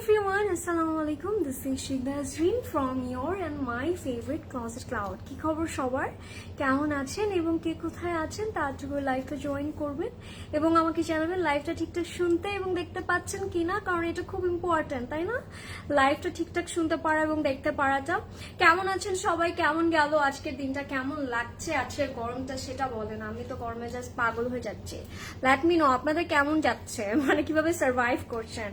everyone, Assalamualaikum. This is Shikda Azreen from your and my favorite Closet Cloud. কি খবর সবার, কেমন আছেন এবং কে কোথায় আছেন তারটুকু লাইভটা জয়েন করবেন এবং আমাকে জানাবেন লাইভটা ঠিকঠাক শুনতে এবং দেখতে পাচ্ছেন কিনা, কারণ এটা খুব ইম্পর্টেন্ট, তাই না? লাইভটা ঠিকঠাক শুনতে পারা এবং দেখতে পারাটা। কেমন আছেন সবাই, কেমন গেল আজকের দিনটা, কেমন লাগছে আজকের গরমটা সেটা বলেন। আমি তো গরমে জাস্ট পাগল হয়ে যাচ্ছি। লেট মি নো আপনাদের কেমন যাচ্ছে, মানে কিভাবে সার্ভাইভ করছেন।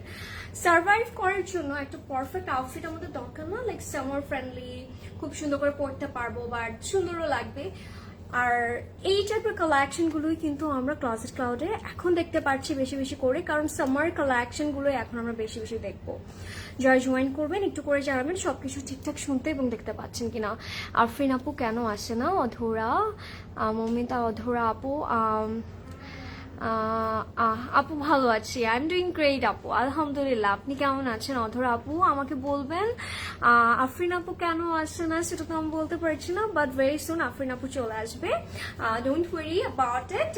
সার্ভাইভ করার জন্য একটা পারফেক্ট আউটফিট আমাদের দরকার না, লাইক সামার ফ্রেন্ডলি, খুব সুন্দর করে পরতে পারবো বাট সুন্দরও লাগবে। আর এই টাইপের কালেকশনগুলোই কিন্তু আমরা ক্লোজেট ক্লাউডে এখন দেখতে পাচ্ছি বেশি বেশি করে, কারণ সামার কালেকশনগুলো এখন আমরা বেশি বেশি দেখবো। যারা জয়েন করবেন একটু করে জানাবেন সবকিছু ঠিকঠাক শুনতে এবং দেখতে পাচ্ছেন কিনা। আফরিন আপু কেন আসে না, অধরা মমিতা, অধরা আপু আপু ভালো আছি, আই এম ডুইং গ্রেট আপু, আলহামদুলিল্লাহ। আপনি কেমন আছেন অধরা আপু, আমাকে বলবেন। আফরিন আপু কেন আসছে না সেটা তো আমি বলতে পারছি না, বাট ভেরি সুন আফরিন আপু চলে আসবে, ডোন্ট ওয়ারি অ্যাবাউট ইট।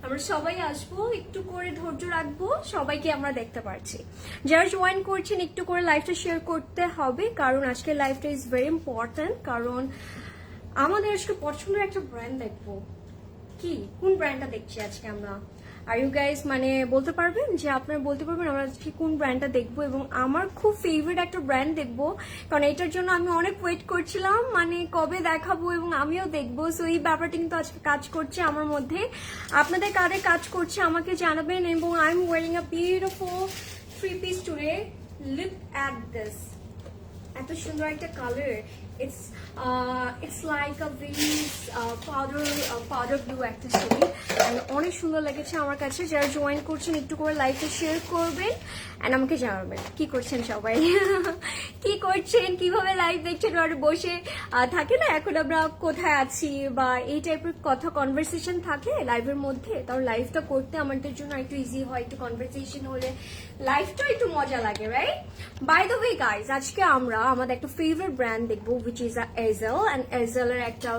আমরা সবাই আসবো, একটু করে ধৈর্য রাখবো, সবাইকে আমরা দেখতে পাচ্ছি। যারা জয়েন করছেন একটু করে লাইভটা শেয়ার করতে হবে, কারণ আজকের লাইভটা ইজ ভেরি ইম্পর্টেন্ট। কারণ আমাদের আজকে পছন্দের একটা ব্র্যান্ড দেখবো। কি কোন ব্র্যান্ডটা দেখছি আজকে আমরা? আর ইউ গাইস মানে বলতে পারবেন যে আপনারা বলতে পারবেন আমরা আজকে কোন ব্র্যান্ডটা দেখবো? এবং আমার খুব ফেভারিট একটা ব্র্যান্ড দেখবো, কারণ এটার জন্য আমি অনেক ওয়েট করছিলাম, মানে কবে দেখাবো এবং আমিও দেখবো। সো এই ব্যাপারটা কিন্তু আজকে কাজ করছে আমার মধ্যে। আপনাদের কারে কাজ করছে আমাকে জানাবেন। এবং I am wearing a beautiful three piece today, look at this, এত সুন্দর একটা colour. It's like a very powder blue একটা শেড, অনেক সুন্দর লেগেছে আমার কাছে। যারা জয়েন করছেন একটু করে লাইভটা শেয়ার করবেন এন্ড আমাকে জানাবেন কি করছেন সবাই কি করছেন, কিভাবে লাইভ দেখছেন। আর বসে থাকে না এখন আমরা কোথায় আছি বা এই টাইপের কথা কনভারসেশন থাকে লাইভের মধ্যে, তাহলে লাইভটা করতে আমাদের জন্য একটু ইজি হয়, একটু কনভারসেশন হলে লাইভটা একটু মজা লাগে, right? By the way guys, আজকে আমরা আমাদের একটা ফেভারিট ব্র্যান্ড দেখবো, which is এজেল, and এজেল এর একটা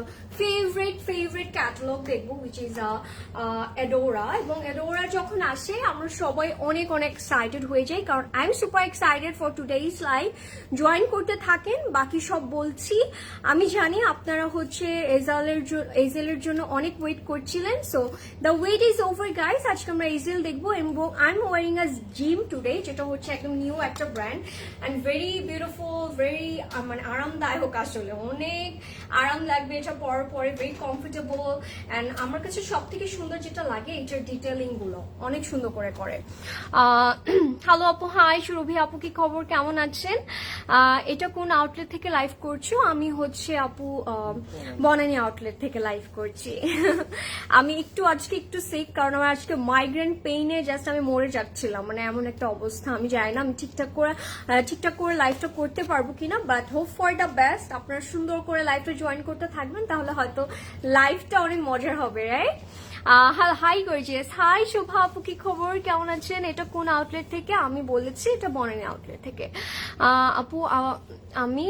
ফেভারিট ক্যাটালগ দেখবো, which is এডোরা। এবং এডোরা যখন আসে আমরা সবাই অনেক অনেক এক্সাইটেড হয়ে যাই, কারণ I M super excited for today's live. Join করতে থাকেন, বাকি সব বলছি। আমি জানি আপনারা হচ্ছে এজেলের জন্য অনেক ওয়েট করছিলেন, so the wait is over guys. আজকে আমরা এজেল দেখবো এবং I am wearing a gym today, যেটা হচ্ছে একদম নিউ একটা brand and very beautiful, very মানে আরামদায়ক, আসলে অনেক আরাম লাগবে এটা পরার পরে, ভেরি কমফোর্টেবল। অ্যান্ড আমার কাছে সব থেকে সুন্দর যেটা লাগে এটার ডিটেলিং গুলো অনেক সুন্দর করে করে। হ্যালো আপু, হাই সুরভি আপু, কি খবর, কেমন আছেন? এটা কোন আউটলেট থেকে লাইভ করছো? আমি হচ্ছে আপু বনানী আউটলেট থেকে লাইভ করছি আমি আজকে একটু সিক, কারণ আমার আজকে মাইগ্রেন পেইনে জাস্ট আমি মরে যাচ্ছিলাম, মানে এমন একটা অবস্থা। আমি জানি না আমি ঠিকঠাক করে লাইভটা করতে পারবো কিনা, but hope for the best. আপনারা সুন্দর করে লাইভটা জয়েন করতে থাকবেন, তাহলে হয়তো লাইভটা অনেক মজার হবে, রাইট? হাই গর্জিয়াস, হাই শোভা আপু, কি খবর, কেমন আছেন? এটা কোন আউটলেট থেকে? আমি বলেছি এটা বনানী আউটলেট থেকে। আপু আমি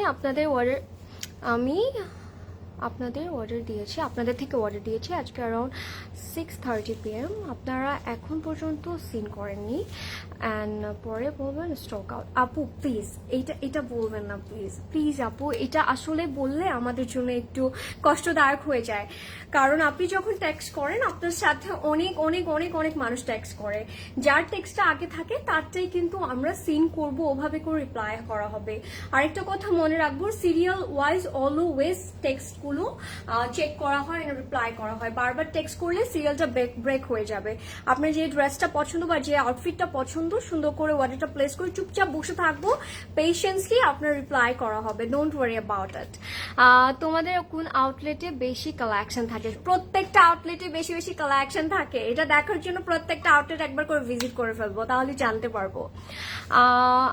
আপনাদের অর্ডার দিয়েছি, আপনাদের থেকে অর্ডার দিয়েছি আজকে অ্যারাউন্ড 6:30 PM। আপনারা এখন পর্যন্ত সিন করেননি অ্যান্ড পরে বলবেন স্টক আউট। আপু প্লিজ এটা বলবেন না, প্লিজ আপু, এটা আসলে বললে আমাদের জন্য একটু কষ্টদায়ক হয়ে যায়, কারণ আপনি যখন টেক্সট করেন আপনার সাথে অনেক অনেক অনেক অনেক মানুষ টেক্সট করে, যার টেক্সটটা আগে থাকে তারটাই কিন্তু আমরা সিন করব, ওভাবে করে রিপ্লাই করা হবে। আরেকটা কথা মনে রাখবো, সিরিয়াল ওয়াইজ অলওয়েজ টেক্সট গুলো চেক করা হয়, রিপ্লাই করা হয়। বারবার টেক্সট করলে সিরিয়ালটা ব্রেক হয়ে যাবে। আপনার যে ড্রেসটা পছন্দ বা যে আউটফিটটা পছন্দ, সুন্দর করে অর্ডারটা প্লেস করে চুপচাপ বসে থাকবো, পেশেন্সলি আপনার রিপ্লাই করা হবে, ডোন্ট ওয়ারি অ্যাবাউট ইট। তোমাদের কোন আউটলেটে বেশি কালেকশন থাকে? প্রত্যেকটা আউটলেটে বেশি বেশি কালেকশন থাকে, এটা দেখার জন্য প্রত্যেকটা আউটলেট একবার করে ভিজিট করে ফেলবো, তাহলে জানতে পারবো।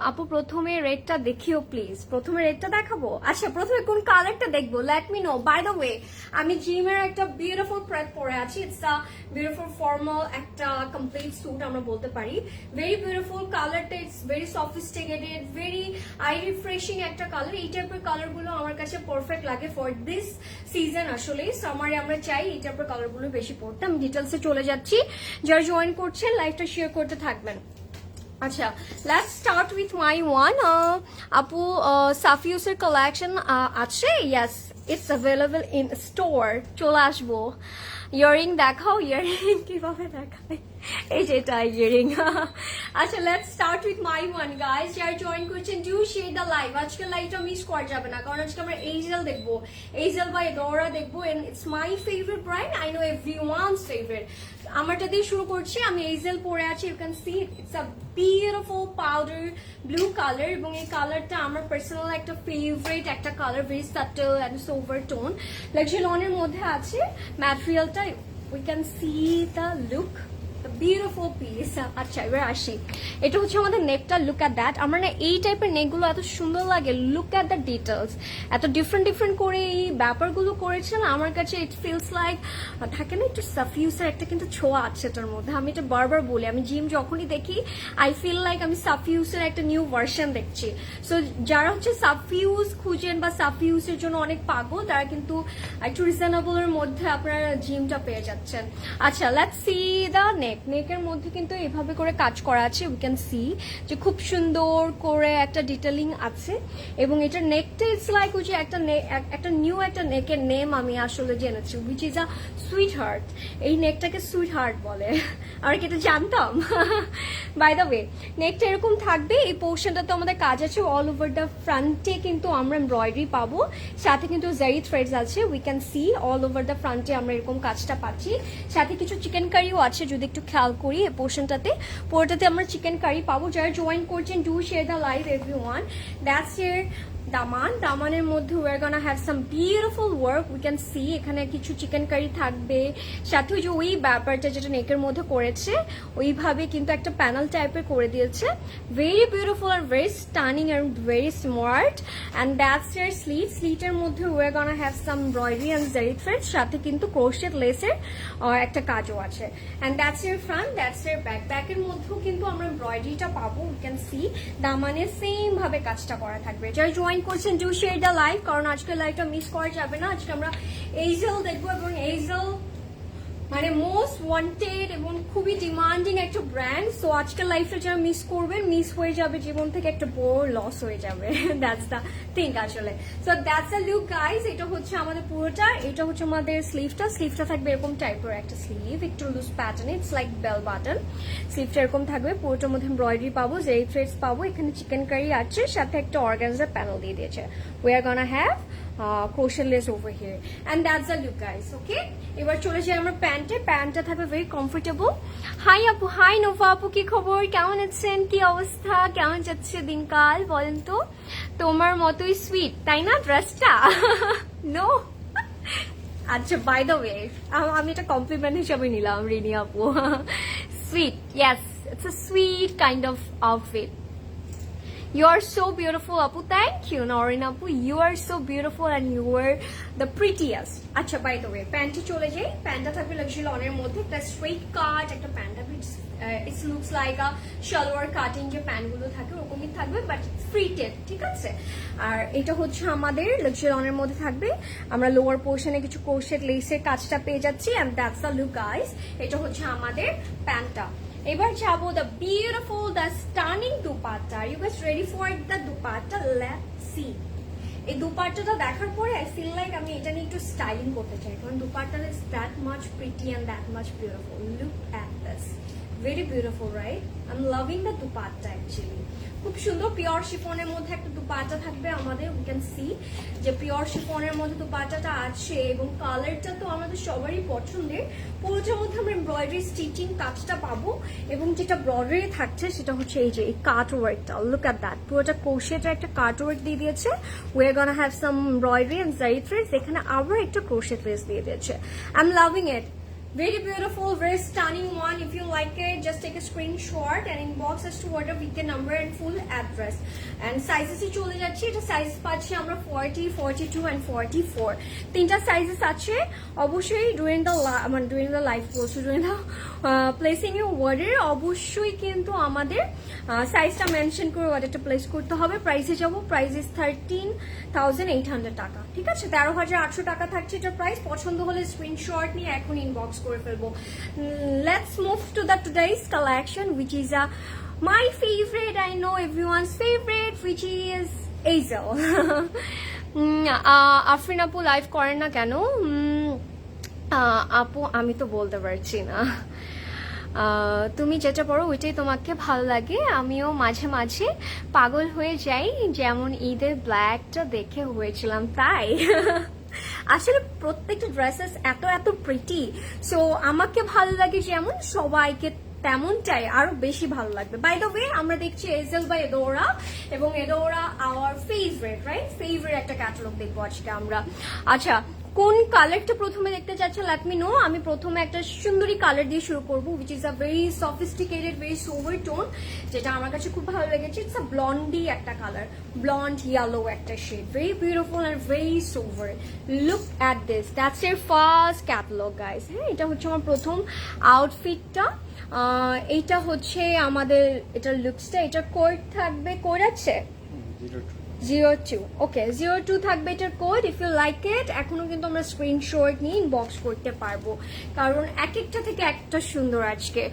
আপু প্রথমে রেডটা দেখিও প্লিজ। প্রথমে রেডটা দেখাবো? আচ্ছা, প্রথমে কোন কালারটা দেখবো let me know. By the way, আমি জিমের একটা বিউটিফুল প্রেপ পরে আছি, ইটস আ বিউটিফুল ফর্মাল একটা কমপ্লিট স্যুট আমরা বলতে পারি। ভেরি বিউটিফুল কালারটা, it's very sophisticated, very eye refreshing একটা কালার। এই টাইপের কালার গুলো আমার কাছে পারফেক্ট লাগে ফর দিস সিজন। আসলে সামারে আমরা চাই এই টাইপের কালার গুলো বেশি পড়তে। আমি ডিটেলসে চলে যাচ্ছি, যারা জয়েন করছেন লাইভটা শেয়ার করতে থাকবেন। আচ্ছা, let's start with my one. আপু সাফিউসের কালেকশন আছে? Yes, it's available in store. চলে আসবো। ইয়ারিং দেখাও, ইয়ারিং কিভাবে দেখায়, এই যে এটা ইয়ারিং। আচ্ছা, let's start with my one guys. যারা জয়েন করছেন ডু শেয়ার দ্য লাইভ। আজকের লাইভটা মিস করা যাবে না, কারণ আজকে আমরা এইজেল দেখবো, এইজেল বাই ডোরা দেখবো, and it's my favourite brand, I know everyone's favourite. আমারটা দিয়ে শুরু করছি, আমি এইজেল পরে আছি, you can see it's a beautiful powder blue colour, এবং এই কালারটা আমার পার্সোনাল একটা ফেভারিট একটা colour, very subtle and sober tone, লাক্সিলনের মধ্যে আছে ম্যাটেরিয়ালটা, we can see the look, beautiful piece. আচ্ছা, এবার আসি, এটা হচ্ছে আমাদের নেকটা, লুক অ্যাট দ্যাট। আমার না এই টাইপের নেকগুলো এত সুন্দর লাগে, লুক অ্যাট দ্য ডিটেলস, এত ডিফারেন্ট ডিফারেন্ট করে এই ব্যাপারগুলো করেছে না, আমার কাছে ইট ফিলস লাইক, থাকে না একটু সাফিউসের একটা কিন্তু ছোঁয়া আছে এটার মধ্যে। আমি এটা বারবার বলি, আমি জিম যখনই দেখি আই ফিল লাইক আমি সাফিউসের একটা নিউ ভার্সন দেখছি। সো যারা হচ্ছে সাফিউস খুঁজেন বা সাফিউসের জন্য অনেক পাগল, তারা কিন্তু একটু রিজনেবলের মধ্যে আপনারা জিমটা পেয়ে যাচ্ছেন। আচ্ছা, লেটস সি দ্য নেকের মধ্যে কিন্তু এভাবে করে কাজ করা আছে, উই ক্যান সি যে খুব সুন্দর করে একটা ডিটেলিং আছে, এবং এটার নেকটা ইটস লাইক ওই যে একটা নিউ একটা নেকের নেম আমি আসলে জেনেছি, which is a sweet heart. এই নেকটাকে সুইট হার্ট বলে, আর কি এটা জানতাম। বাই দ্য ওয়ে, নেকটা এরকম থাকবে, এই পোর্শনটা তো আমাদের কাজ আছে অল ওভার দ্য ফ্রন্টে, কিন্তু আমরা এমব্রয়ডারি পাবো, সাথে কিন্তু জারি থ্রেডস আছে, we can C all over the ফ্রন্টে আমরা এরকম কাজটা পাচ্ছি, সাথে কিছু চিকেন কারিও আছে, যদি একটু খেয়াল করি এই পোর্শনটাতে, পুরোটাতে আমরা চিকেন কারি পাবো। যারা জয়েন করছেন do share the live everyone. That's your দামানের মধ্যে we are gonna have some beautiful work, we can see এখানে কিছু চিকেন কারি থাকবে, সাথে ওই যে ওই ব্যাপারটা যেটা নেকের মধ্যে করেছে ওইভাবে কিন্তু একটা প্যানেল টাইপের করে দিয়েছে, ভেরি বিউটিফুল আর very stunning and very smart. And that's your স্লিটের মধ্যে we are gonna have some embroidery and zari thread, সাথে কিন্তু ক্রোশেট লেসের একটা কাজও আছে। And that's your front, that's your ব্যাকের মধ্যেও কিন্তু আমরা এমব্রয়ডারিটা পাবো, উই ক্যান সি দামানের সেম ভাবে কাজটা করা থাকবে। যারা জয়েন করছেন ডু শেয়ার দ্য লাইভ, কারণ আজকের লাইভটা মিস করা যাবে না। আজকে আমরা এইজেল দেখবো, এবং এইজেল মানে মোস্ট ওয়ান্টেড এবং খুবই ডিমান্ডিং একটা ব্র্যান্ড। সো আজকের লাইফটা যারা মিস করবেন, মিস হয়ে যাবে, জীবন থেকে একটা বড় লস হয়ে যাবে, দ্যাটস দ্য থিং আসলে। So that's the look guys. এটা হচ্ছে আমাদের পুরোটা, এটা হচ্ছে আমাদের স্লিভটা থাকবে এরকম টাইপের একটা স্লিভ, একটু loose pattern, it's like bell button. স্লিভটা এরকম থাকবে, পুরোটার মধ্যে এমব্রয়ডারি পাবো, জারি থ্রেডস পাবো, এখানে চিকেন কারি আছে, সাথে একটা অর্গানজার প্যানেল দিয়ে দিয়েছে। We are gonna have crochet lace over here, and that's the look guys. Okay, এবার চলে যাই আমরা প্যান্টটা থাকবে ভেরি কমফোর্টেবল। হাই আপু, হাই নোভা আপু, কি খবর, কেমন আছেন, কি অবস্থা, কেমন যাচ্ছে দিনকাল বলেন তো? তোমার মতোই সুইট তাই না ড্রেসটা? নো আচ্ছা, বাই দ্য ওয়ে আমি এটা কমপ্লিমেন্ট হিসাবে নিলাম রিনি আপু। Sweet, yes, it's a sweet kind of outfit. You are so beautiful, Apu. Thank you, Noreen Apu. You are so beautiful and you are the prettiest. আচ্ছা, by the way, প্যান্টে চলে যাই। প্যান্টটা থাকবে লাক্সারি লনের মধ্যে, একটা স্ট্রেট কাট একটা প্যান্ট থাকবে, it's looks like a salwar cutting যে প্যান্টগুলো থাকে ওরকমই থাকবে, বাট ফ্রিটেড, ঠিক আছে। আর এটা হচ্ছে আমাদের লাক্সারি লনের মধ্যে থাকবে, আমরা লোয়ার পোর্শনে কিছু ক্রোশেট লেসের কাজটা পেয়ে যাচ্ছি, and that's the look guys. এটা হচ্ছে আমাদের প্যান্টটা। এবার যাবো the beautiful the stunning dupatta. You guys ready for the dupatta? Let's see. এই দুপাট্টাটা দেখার পরে আই ফিল লাইক আমি এটা নিয়ে একটু স্টাইলিং করতে চাই, কারণ dupatta is that much pretty and that much beautiful. Look at this, very beautiful right? I am loving the dupatta actually. খুব সুন্দর পিওর শিফনের মধ্যে একটা দুপাট্টা থাকবে আমাদের, উই ক্যান সি যে পিওর শিফনের মধ্যে দুপাট্টাটা আছে, এবং কালারটা তো আমাদের সবারই পছন্দের। পুরোটার মধ্যে আমরা এমব্রয়ডারি স্টিচিং কাজটা পাবো, এবং যেটা ব্রডারি থাকছে সেটা হচ্ছে এই যে এই কাট ওয়ার্কটা, লুক অ্যাট দ্যাট, পুরোটা ক্রোশেটের একটা কাট ওয়ার্ক দিয়ে দিয়েছে। We are gonna have some embroidery and zari threads, এখানে আবার একটা ক্রোশেট লেস দিয়ে দিয়েছে। I am loving it, very beautiful, very stunning one. If you like it, just take a screenshot and inbox us to order weekend number and full address. And sizes চলে যাচ্ছে, এটা size পাচ্ছি আমরা 40, 42 and 44, তিনটা sizes আছে। অবশ্যই during the live post, during the placing your order অবশ্যই কিন্তু আমাদের সাইজটা মেনশন করে অর্ডারটা প্লেস করতে হবে। প্রাইসে যাব, প্রাইস ইজ 13,800 টাকা, ঠিক আছে, 13,800 টাকা থাকছে এটা প্রাইস। পছন্দ হলে স্ক্রিনশট নিয়ে এখন ইনবক্স করে ফেলবো। Let's move to the today's collection, which is a my favorite, I know everyone's favorite, which is Azel. Afrin আপু লাইভ করেন না কেন? আপু আমি তো বলতে পারছি না। তুমি যেটা পড়ো ওইটাই তোমাকে ভালো লাগে, আমিও মাঝে মাঝে পাগল হয়ে যাই, যেমন ঈদের ব্ল্যাকটা দেখে হয়েছিলাম তাই। আসলে প্রত্যেকটা ড্রেসেস এত এত প্রিটি, সো আমাকে ভালো লাগে যেমন সবাইকে তেমনটাই আরো বেশি ভালো লাগবে। বাই দ্য ওয়ে আমরা দেখছি এজেল বাই এডোরা, এবং Adora hour favourite, right? Favourite একটা ক্যাটালগ দেখবো আজকে আমরা। আচ্ছা, কোন কালারটা প্রথমে দেখতে চাচ্ছেন লেট মি নো। আমি প্রথমে একটা সুন্দরী কালার দিয়ে শুরু করবো, which is a very sophisticated, very sober tone, যেটা আমার কাছে খুব ভালো লেগেছে। ইটস আ ব্লন্ডি একটা কালার, ব্লন্ড ইয়েলো একটা shade, very beautiful and very sober. Look at this, that's এর ফার্স্ট ক্যাটালগ গাইস। হ্যাঁ, এটা হচ্ছে আমার প্রথম আউটফিটটা। এইটা হচ্ছে আমাদের এটার লুকসটা। এটা কোড থাকবে, কোড আছে 02, ওকে 02 থাকবে এটার কোড। ইফ ইউ লাইক ইট এখনো কিন্তু আমরা স্ক্রিনশট নিয়ে ইনবক্স করতে পারবো, কারণ এক একটা থেকে একটা সুন্দর। আজকে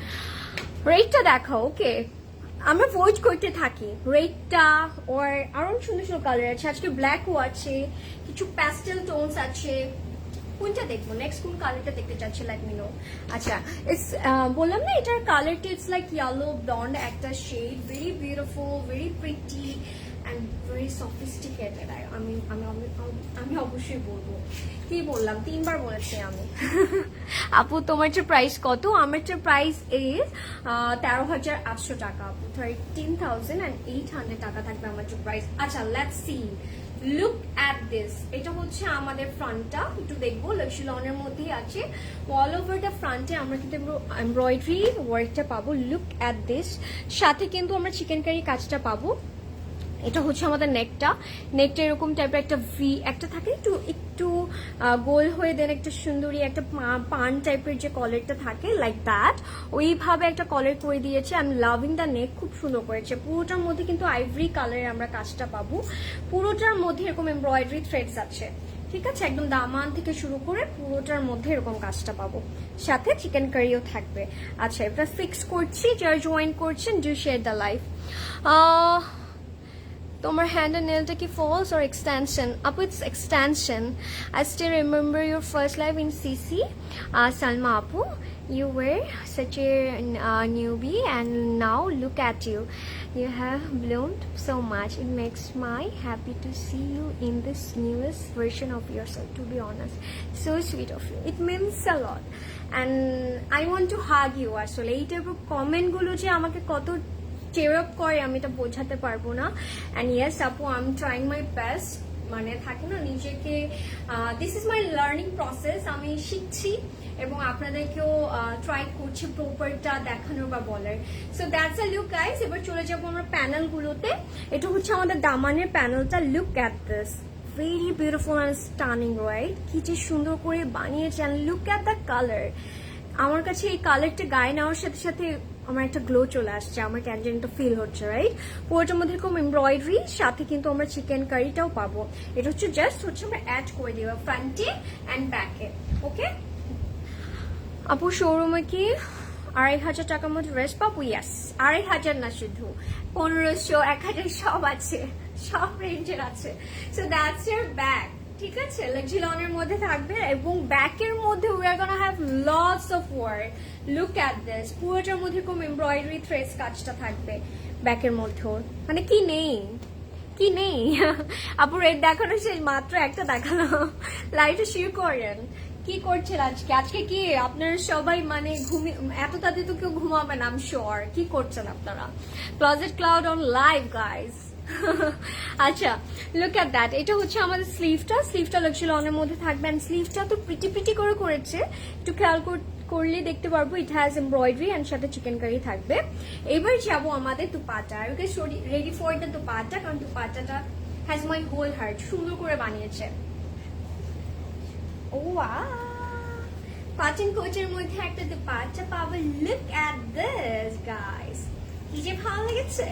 রেটটা দেখাও, ওকে? আমরা ভোট করতে থাকি রেটটা, ওর আরো সুন্দর সুন্দর কালার আছে। আজকে ব্ল্যাকও আছে, কিছু প্যাস্টেল টোনস আছে। কোনটা দেখবো নেক্সট, কোন কালারটা দেখতে চাচ্ছি লেট মি নো। আচ্ছা, ইটস বললাম না এটার কালারটা ইটস লাইক ইয়েলো ব্লন্ড একটা shade, very beautiful, very pretty and very sophisticated. আমি অবশ্যই বলবো। কি বললাম, 3 বার বলেছি আমি। আপু তোমার যে প্রাইস কত? আমার যে প্রাইস ইজ 13,800 টাকা আপু, 13,800 টাকা থাকবে আমার যে প্রাইস। আচ্ছা, let's see, look at this. এটা হচ্ছে আমাদের ফ্রন্টটা, একটু দেখবো। লক্সি লনের মধ্যেই আছে, অল ওভার দ্য ফ্রন্টে আমরা কিন্তু এমব্রয়ডারি ওয়ার্কটা পাবো। লুক অ্যাট দিস, সাথে কিন্তু আমরা চিকেন কারি কাজটা পাবো। এটা হচ্ছে আমাদের নেকটা এরকম টাইপের একটা ভি একটা থাকে, একটু একটু গোল হয়ে দেন একটা সুন্দরী একটা পান টাইপের যে কলারটা থাকে, লাইক দ্যাট ওইভাবে একটা কলার করে দিয়েছে। আই এম লাভিং দ্য নেক, খুব সুন্দর করেছে। পুরোটার মধ্যে কিন্তু আইভরি কালারের আমরা কাজটা পাবো। পুরোটার মধ্যে এরকম এমব্রয়ডারি থ্রেডস আছে, ঠিক আছে? একদম দামান থেকে শুরু করে পুরোটার মধ্যে এরকম কাজটা পাবো, সাথে চিকেন কারিও থাকবে। আচ্ছা, এটা ফিক্স করছি, যারা জয়েন করছেন ডু শেয়ার দ্য লাইফ। তোমার হ্যান্ড এন্ড নেলটা কি ফলস অর এক্সটেনশন? আপু it's extension. I still remember your first live in CC. Salma আপু, you were such a newbie and now look at you. You have bloomed so much. It makes my happy to see you in this newest version of yourself, to be honest. So sweet of you. It means a lot. And I want to hug you. আসলে এই টাইপের কমেন্টগুলো যে আমাকে কত cheer up করে আমি এটা বোঝাতে পারবো না। And yes আপু, I am trying my best, মানে থাকে না নিজেকে, this is my learning process, আমি শিখছি এবং আপনাদেরকেও ট্রাই করছি প্রপারটা দেখানোর বা বলার। So that's a look guys. এবার চলে যাবো আমরা প্যানেলগুলোতে। এটা হচ্ছে আমাদের দামানের প্যানেলটা। Look at this, very beautiful and stunning, right? কি যে সুন্দর করে বানিয়েছে। And look at the colour. আমার কাছে এই কালারটা গায়ে নেওয়ার সাথে সাথে আমার একটা গ্লো চলে আসছে, আমার ক্যান্ডেলটা ফিল হচ্ছে, রাইট? পুরোটার মধ্যে এরকম এমব্রয়ডারি, সাথে কিন্তু আমরা চিকেন কারিটাও পাবো। এটা হচ্ছে জাস্ট হচ্ছে আমরা অ্যাড করে দেবো ফ্রন্টে অ্যান্ড ব্যাকে, ওকে? আপু শোরুমে কি 2,500 টাকার মধ্যে ড্রেস পাবো? ইয়াস, 2,500 না, শুধু 1,500, 1,000 সব আছে, সব রেঞ্জের আছে। সো দ্যাটস ইয়ার ব্যাগ, ঠিক আছে? লেক্সিলনের মধ্যে থাকবে এবং ব্যাকের মধ্যে we are gonna have lots of work. Look at this, পুরোটার মধ্যে এরকম এমব্রয়ডারি থ্রেডস কাজটা থাকবে ব্যাকের মধ্যেও। মানে কি নেই, কি নেই? আপু রেট দেখানো শেষ, মাত্র একটা দেখানো। লাইটটা শেয়ার করেন। কি করছেন আজকে? আজকে কি আপনারা সবাই মানে এত তাড়াতাড়ি তো কেউ ঘুমাবে না, আই এম শিওর। কি করছেন আপনারা? Closet cloud on live guys. আচ্ছা, লুক অ্যাট দ্যাট। এটা হচ্ছে আমাদের স্লিভটা লক্সিলনের মধ্যে থাকবে। অ্যান্ড স্লিভটা তো প্রিটি করে করেছে, একটু খেয়াল করলে দেখতে পারবো। ইট হ্যাজ এমব্রয়ডারি অ্যান্ড সাথে চিকেন কারি থাকবে। এবার যাবো আমাদের দুপাটা। ওকে, রেডি ফর দ্য দুপাটা, কারণ দুপাটাটা হ্যাজ মাই হোল হার্ট, সুন্দর করে বানিয়েছে। ও কটন কোচের মধ্যে একটা দুপাটা পাবো। লুক অ্যাট দিস গাইস, কি যে ভালো লেগেছে।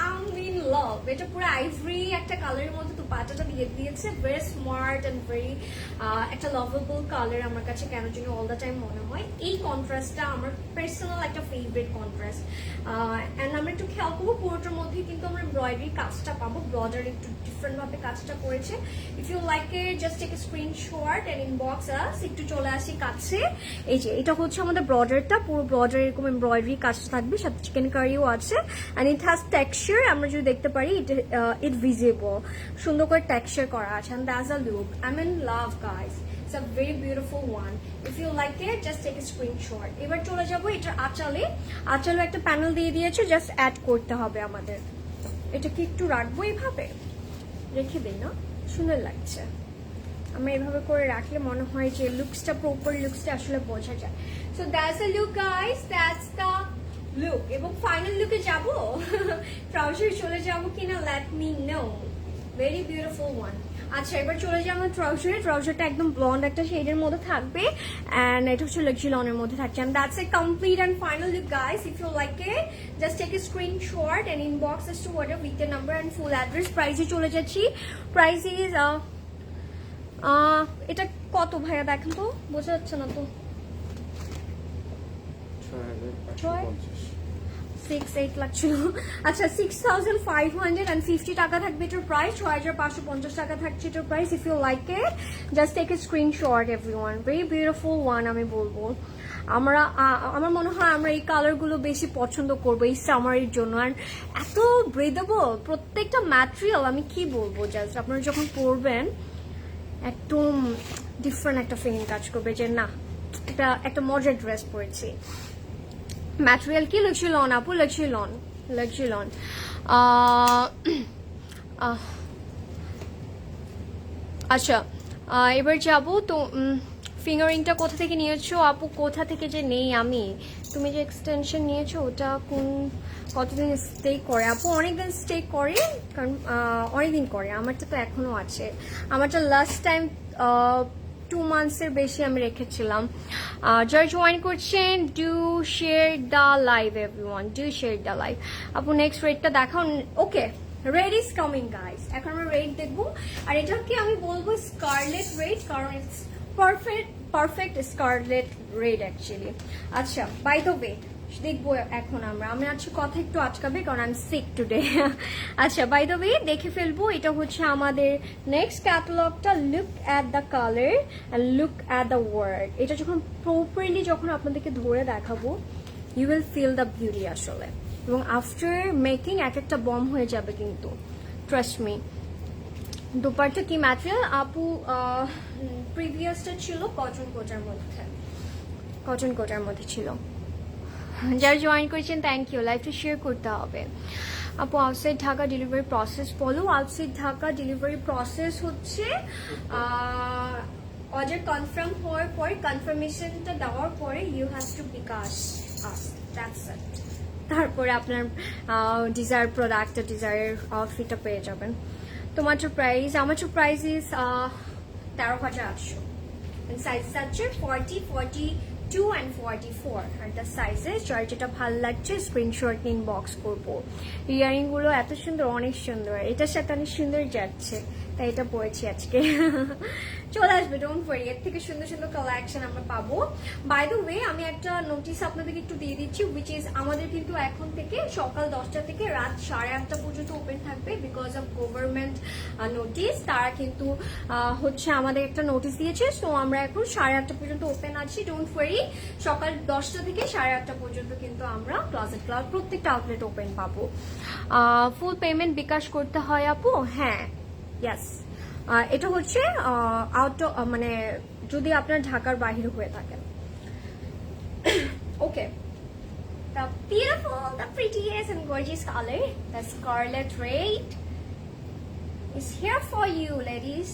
I'm in love. এটা পুরো আইভরি একটা কালারের মধ্যে দুপাট্টাটা দিয়ে দিয়েছে, ভেরি স্মার্ট অ্যান্ড ভেরি একটা লাভেবল কালার আমার কাছে কেন জানি অল দ্য টাইম মনে হয়। এই কন্ট্রাস্টটা আমার পার্সোনাল একটা ফেভারিট কন্ট্রাস্ট। অ্যান্ড আমরা একটু খেয়াল করবো পুরোটার মধ্যে কিন্তু আমরা এমব্রয়ডারি কাজটা পাবো, ব্রডার একটু ডিফারেন্ট ভাবে কাজটা করেছে। If you like it just take a screenshot and inbox us. একটু চলে আসি কাছে, এই যে এটা হচ্ছে আমাদের ব্রডারটা, পুরো ব্রডার এরকম এমব্রয়ডারি কাজটা থাকবে, সাথে চিকেন কারিও আছে। অ্যান্ড ইট হ্যাজ টেক্সচার, আমরা যদি দেখতে পারি ইট ভিজিবল, সুন্দর করে টেক্সচার করা আছে। And that's a look, I am in love guys, it's a very beautiful one. If you like it just take a screenshot. এবার চলে যাবো এটার আঁচলে। আঁচলে একটা প্যানেল দিয়ে দিয়েছে, জাস্ট অ্যাড করতে হবে আমাদের। এটা কি একটু রাখবো এইভাবে, রেখে দিই না, সুন্দর লাগছে। আমরা এভাবে করে রাখলে মনে হয় যে লুকসটা, প্রপার লুকসটা আসলে বোঝা যায়। So that's the look guys, that's the look. এবং ফাইনাল লুকে যাবো, ট্রাউজার চলে যাবো কিনা late me no. Very beautiful one. আচ্ছা এবার চলে যাবো ট্রাউজারে। ট্রাউজারটা একদম ব্লন্ড একটা শেডের মধ্যে থাকবে, এন্ড এটা হচ্ছে লাক্সি লনের মধ্যে থাকছে। And that's a complete and final look guys. If you like it just take a screenshot and inbox us to whatever with the number and full address. প্রাইসে চলে যাচ্ছি, প্রাইস ইজ এটা কত ভাইয়া দেখেন তো, বোঝা যাচ্ছে না তো। 6-8 লাগছিল। আচ্ছা 6550 টাকা থাকবে এটার প্রাইস, 6550 টাকা থাকছে এটার price. If you like it just take a screenshot everyone. Very beautiful one আমি বলবো। আমার মনে হয় আমরা এই কালারগুলো বেশি পছন্দ করবো এই সামারের জন্য। আর এত ব্রেদেবল প্রত্যেকটা ম্যাটেরিয়াল, আমি কি বলবো, জাস্ট আপনারা যখন পরবেন একদম ডিফারেন্ট একটা ফিলিং কাজ করবে যে না একটা মজার ড্রেস পরেছি। ম্যাটেরিয়াল কি লাক্সি লন আপু, লাক্সি লন, লাক্সি লন। আচ্ছা এবার যাবো তো। ফিঙ্গারিংটা কোথা থেকে নিয়েছো আপু, কোথা থেকে যে নেই আমি, তুমি যে এক্সটেনশন নিয়েছো ওটা কতদিন স্টে করে আপু? অনেকদিন স্টে করে, কারণ অনেকদিন করে। আমারটা তো এখনো আছে, আমারটা লাস্ট টাইম 2 মান্থসের বেশি আমি রেখেছিলাম। যারা জয়েন করছেন do share the live everyone, do share the live. আপু নেক্সট রেটটা দেখাও। Okay red is coming guys, এখন আমরা রেড দেখবো। আর এটাকে আমি বলবো স্কারলেট রেড, কারণ it's perfect scarlet red actually. আচ্ছা বাই দ্য ওয়ে দেখবো এখন আমি আজকে কথা একটু আটকাবে কারণ আই এম সিক টুডে। আচ্ছা বাই দ্য ওয়ে দেখে ফেলবো। এটা হচ্ছে আমাদের নেক্সট ক্যাটালগটা। Look at the colour and look at the word. এটা যখন প্রপারলি যখন আপনাদেরকে ধরে দেখাবো you will feel the beauty আসলে। এবং আফটার মেকিং এক একটা বম হয়ে যাবে কিন্তু, ট্রাস্ট মি। দুপাট্টা কি ম্যাটেরিয়াল আপু? প্রিভিয়াসটা ছিল কটন কোটার মধ্যে, কটন কোটার মধ্যে ছিল। যারা জয়েন করেছেন থ্যাংক ইউ। লাইভটা শেয়ার করতে হবে। আপু আউটসাইড ঢাকা ডেলিভারি প্রসেস বলো। আউটসাইড ঢাকা ডেলিভারি প্রসেস হচ্ছে অর্ডার কনফার্ম হওয়ার পরে, কনফার্মেশনটা দেওয়ার পরে you have to bKash us, that's it. তারপরে আপনার ডিজায়ার প্রোডাক্ট, ডিজায়ার ফিটা পেয়ে যাবেন। তোমার প্রাইস, আমার প্রাইস ইজ 13,800। সাইজ আছে 40, 42 and 44 আর দ্য সাইজেস। যার যেটা ভালো লাগছে স্ক্রিনশট নিয়ে ইনবক্স করবো। ইয়ারিং গুলো এত সুন্দর, অনেক সুন্দর, এটার সাথে অনেক সুন্দর যাচ্ছে, তাই এটা পরেছি আজকে। চলে আসবে, ডোন্ট ওয়ারি, এর থেকে সুন্দর সুন্দর কালেকশন আমরা পাবো। বাই দ্য ওয়ে আমি একটা নোটিস আপনাদেরকে একটু দিয়ে দিচ্ছি, উইচ ইজ আমাদের কিন্তু এখন থেকে সকাল 10টা থেকে রাত 8:30 পর্যন্ত ওপেন থাকবে বিকজ অফ গভর্নমেন্ট নোটিস। তারা কিন্তু হচ্ছে আমাদের একটা নোটিস দিয়েছে, সো আমরা এখন 8:30 পর্যন্ত ওপেন আছি। ডোন্ট ওয়ারি, সকাল 10টা থেকে 8:30 পর্যন্ত কিন্তু আমরা ক্লোজেট ক্লাউড প্রত্যেকটা আউটলেট ওপেন পাবো। ফুল পেমেন্ট বিকাশ করতে হয় আপু? হ্যাঁ, ইয়াস। এটা হচ্ছে মানে যদি আপনার ঢাকার বাহিরে হয়ে থাকেন। ওকে, the beautiful, the prettiest and gorgeous color, the scarlet red is here for you ladies.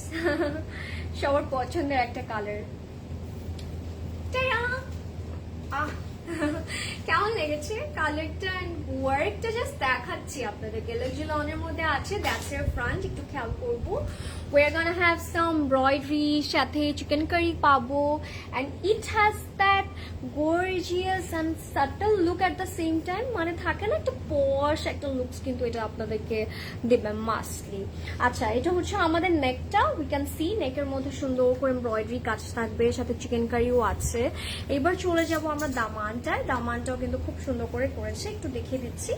সবার পছন্দের একটা কালার। কেমন লেগেছে কালারটা এন্ড ওয়ার্কটা? জাস্ট দেখাচ্ছি আপনাদেরকে। লাক্সি লনের মধ্যে আছে, দ্যাটস এর ফ্রন্ট, একটু খেয়াল করবো। we're gonna have some embroidery, সাথে chicken curry পাবো, and it has that gorgeous and subtle look at the same time, মানে থাকে না একটা posh একটা looks, কিন্তু এটা আপনাদেরকে দেবে মাস্টলি। আচ্ছা, এটা হচ্ছে আমাদের নেকটা, we can see নেকের মধ্যে সুন্দর করে এমব্রয়ডারি কাজ থাকবে, সাথে চিকেন কারিও আছে। এবার চলে যাব আমরা দামানটায়, দামানটাও কিন্তু খুব সুন্দর করে করেছে, একটু দেখিয়ে দিচ্ছি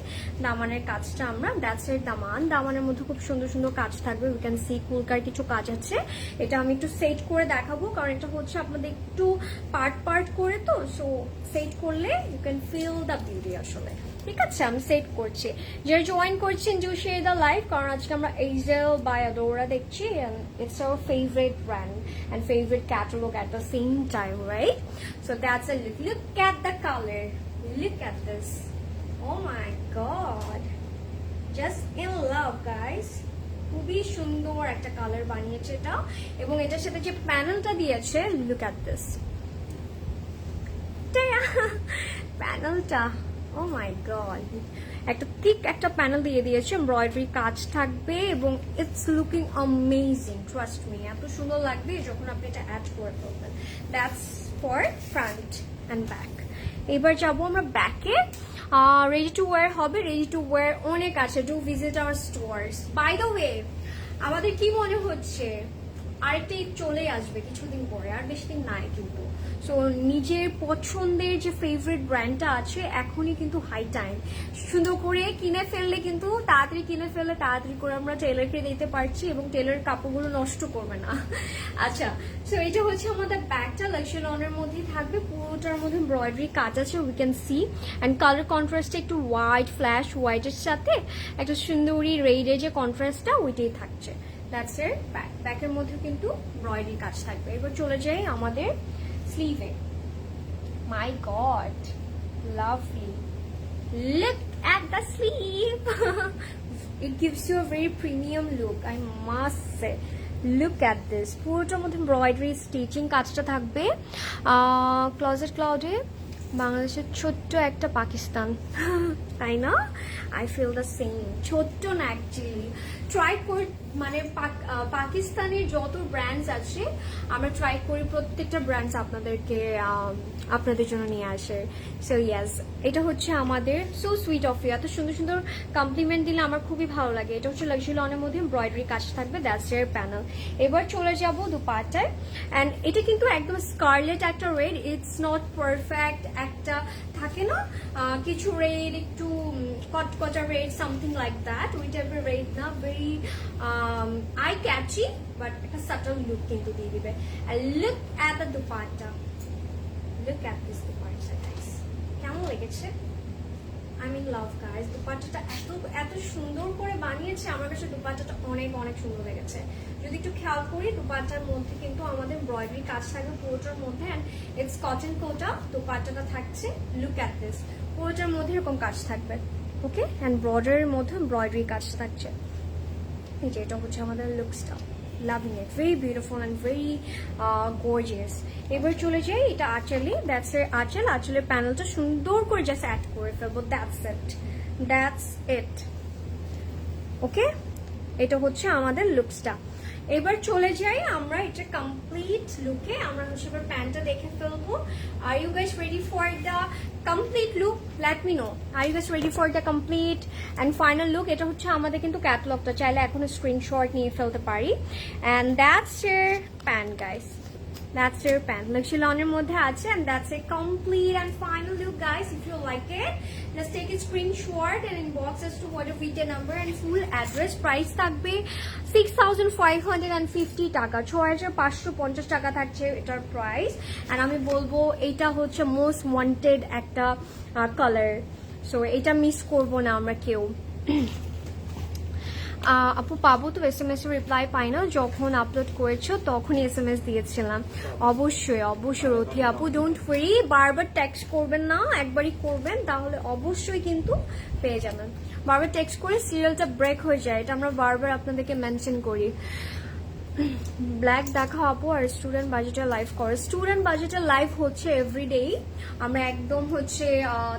দামানের কাজটা আমরা। দ্যাটস এর দামান, দামানের মধ্যে খুব সুন্দর সুন্দর কাজ থাকবে, উই ক্যান সি কুলকার কিছু কাজ আছে। এটা আমি একটু সেট করে দেখাবো, কারণ এটা হচ্ছে আপনাদের একটু পার্ট পার্ট করে, তো সো সেট করলে you can feel the beauty আসলে। ঠিক আছে, আমি সেট করছি। যারা জয়েন করছেন ডু শেয়ার দ্য লাইভ, কারণ আজকে আমরা এইজেল বাই আদোরা দেখছি, and it's our favorite brand and favorite catalog at the same time, right? So that's a look. Look at the color. Look at this. Oh my god. Just in love, guys. খুবই সুন্দর একটা colour বানিয়েছে এটা, এবং এটার সাথে যে প্যানেলটা দিয়েছে, লুক এট দিস প্যানেলটা, ও মাই গড, একটা থিক একটা প্যানেল দিয়ে দিয়েছে, এমব্রয়ডারি কাজ থাকবে, এবং it's looking amazing, trust me, এত সুন্দর লাগবে যখন আপনি এটা অ্যাড করে ফেলবেন। That's for front and back. এবার যাবো আমরা ব্যাকে। রেডি টু ওয়ার হবে, রেডি টু ওয়ার অনেক আছে, do visit our stores. By the way, আমাদের কি মনে হচ্ছে আরেকটা ঈদ চলে আসবে কিছুদিন পরে, আর বেশি দিন নাই কিন্তু। সো নিজের পছন্দের যে ফেভারিট ব্র্যান্ডটা আছে, এখনই কিন্তু হাই টাইম, সুন্দর করে কিনে ফেললে কিন্তু তাড়াতাড়ি কিনে ফেললে তাড়াতাড়ি করে আমরা টেলারকে দিতে পারছি, এবং টেলার কাপড়গুলো নষ্ট করবে না। আচ্ছা, সো এটা হচ্ছে আমাদের ব্যাগটা, লাক্সারি লনের মধ্যেই থাকবে, পুরোটার মধ্যে এমব্রয়ডারি কাজ আছে, we can see, and colour কন্ট্রাস্টে একটু হোয়াইট, ফ্ল্যাশ হোয়াইটের সাথে একটা সুন্দরী রেডের যে কন্ট্রাস্টটা ওইটাই থাকছে। দ্যাটস এর ব্যাক, ব্যাকের মধ্যে কিন্তু এমব্রয়ডারি কাজ থাকবে। এবার চলে যাই আমাদের স্লিভে। My god, lovely, look at the sleeve. It gives you a very premium look, I must say. Look at this, পুরোটার মধ্যে এমব্রয়ডারি স্টিচিং কাজটা থাকবে। ক্লোজেট ক্লাউডে বাংলাদেশের ছোট্ট একটা পাকিস্তান, তাই না? আই ফিল দ্য সেম, ছোট্ট না অ্যাকচুয়ালি। ট্রাই করি, মানে পাকিস্তানের যত ব্র্যান্ডস আছে আমরা ট্রাই করি প্রত্যেকটা ব্র্যান্ডস আপনাদেরকে আপনাদের জন্য নিয়ে আসে। সো ইয়াস, এটা হচ্ছে আমাদের, সো সুইট অফ ইউ, এত সুন্দর সুন্দর কমপ্লিমেন্ট দিলে আমার খুবই ভালো লাগে। এটা হচ্ছে লাক্সারি লনের মধ্যে এমব্রয়ডারি কাজ থাকবে, দ্যাটস এর প্যানেল। এবার চলে যাব দুপাট্টায়, অ্যান্ড এটা কিন্তু একদম স্কারলেট একটা রেড, ইটস নট পারফেক্ট, একটা থাকে না কিছু রেড একটু কটকটা রেড, সামথিং লাইক দ্যাট, ওই টাইপের রেড না, ভেরি আই ক্যাচি, বাট একটা সাটল লুক কিন্তু দিয়ে দিবে। আর look at the dupatta, look at this dupatta guys, কেমন লেগেছে? আই মিন লাভ গাইস, দুপাট্টাটা এত এত সুন্দর করে বানিয়েছে, আমার কাছে দুপাট্টাটা অনেক অনেক সুন্দর লেগেছে। যদি একটু খেয়াল করি, দুপাট্টার মধ্যে কিন্তু আমাদের এমব্রয়ডারি কাজ থাকবে পুরোটার মধ্যে, অ্যান্ড ইটস কটন কোটা দুপাট্টাটা থাকছে। লুক অ্যাট দিস, পুরোটার মধ্যে এরকম কাজ থাকবে, ওকে, অ্যান্ড বর্ডারের মধ্যে এমব্রয়ডারি কাজ থাকছে। এই যে এটা হচ্ছে আমাদের লুকসটা, loving it, very beautiful and very gorgeous. এবার চলে যাই, এটা আঁচলে, দ্যাটস এর আঁচল, আঁচলের প্যানেলটা সুন্দর করে জাস্ট অ্যাড করে ফেলবো, দ্যাটস ইট, দ্যাটস ইট, ওকে। এটা হচ্ছে আমাদের লুকসটা। এবার চলে যাই আমরা এটা কমপ্লিট লুকে, আমরা হচ্ছে এবার প্যান্টটা দেখে ফেলবো। Are you guys ready for the complete look? Let me know, are you guys ready for the complete and final look? এটা হচ্ছে আমাদের কিন্তু ক্যাটালগটা, চাইলে এখন স্ক্রিনশট নিয়ে ফেলতে পারি। And that's your pant guys, that's your pen, luxury লনের মধ্যে আছে, and that's a complete and final look guys. If you like it, just take a screenshot and inbox us to what a VT number and full address. Price থাকবে 6,550 টাকা, 6,550 টাকা থাকছে এটার price. and আমি বলবো এটা হচ্ছে মোস্ট ওয়ান্টেড একটা কালার, সো এটা মিস করবো না আমরা কেউ। আপু পাবো তো? SMS এর রিপ্লাই পাই না, যখন আপলোড করেছো তখনই SMS দিয়েছিলাম। অবশ্যই অবশ্যই রথি আপু, ডোন্ট ওয়ারি, বারবার টেক্সট করবেন না, একবারই করবেন, তাহলে অবশ্যই কিন্তু পেয়ে যাবেন। বারবার টেক্সট করে সিরিয়ালটা ব্রেক হয়ে যায়, এটা আমরা বারবার আপনাদেরকে মেনশন করি। ব্ল্যাক দেখাও আপু, আর স্টুডেন্ট বাজেটের লাইভ করে। স্টুডেন্ট বাজেটের লাইভ হচ্ছে এভরিডেই। আমরা একদম হচ্ছে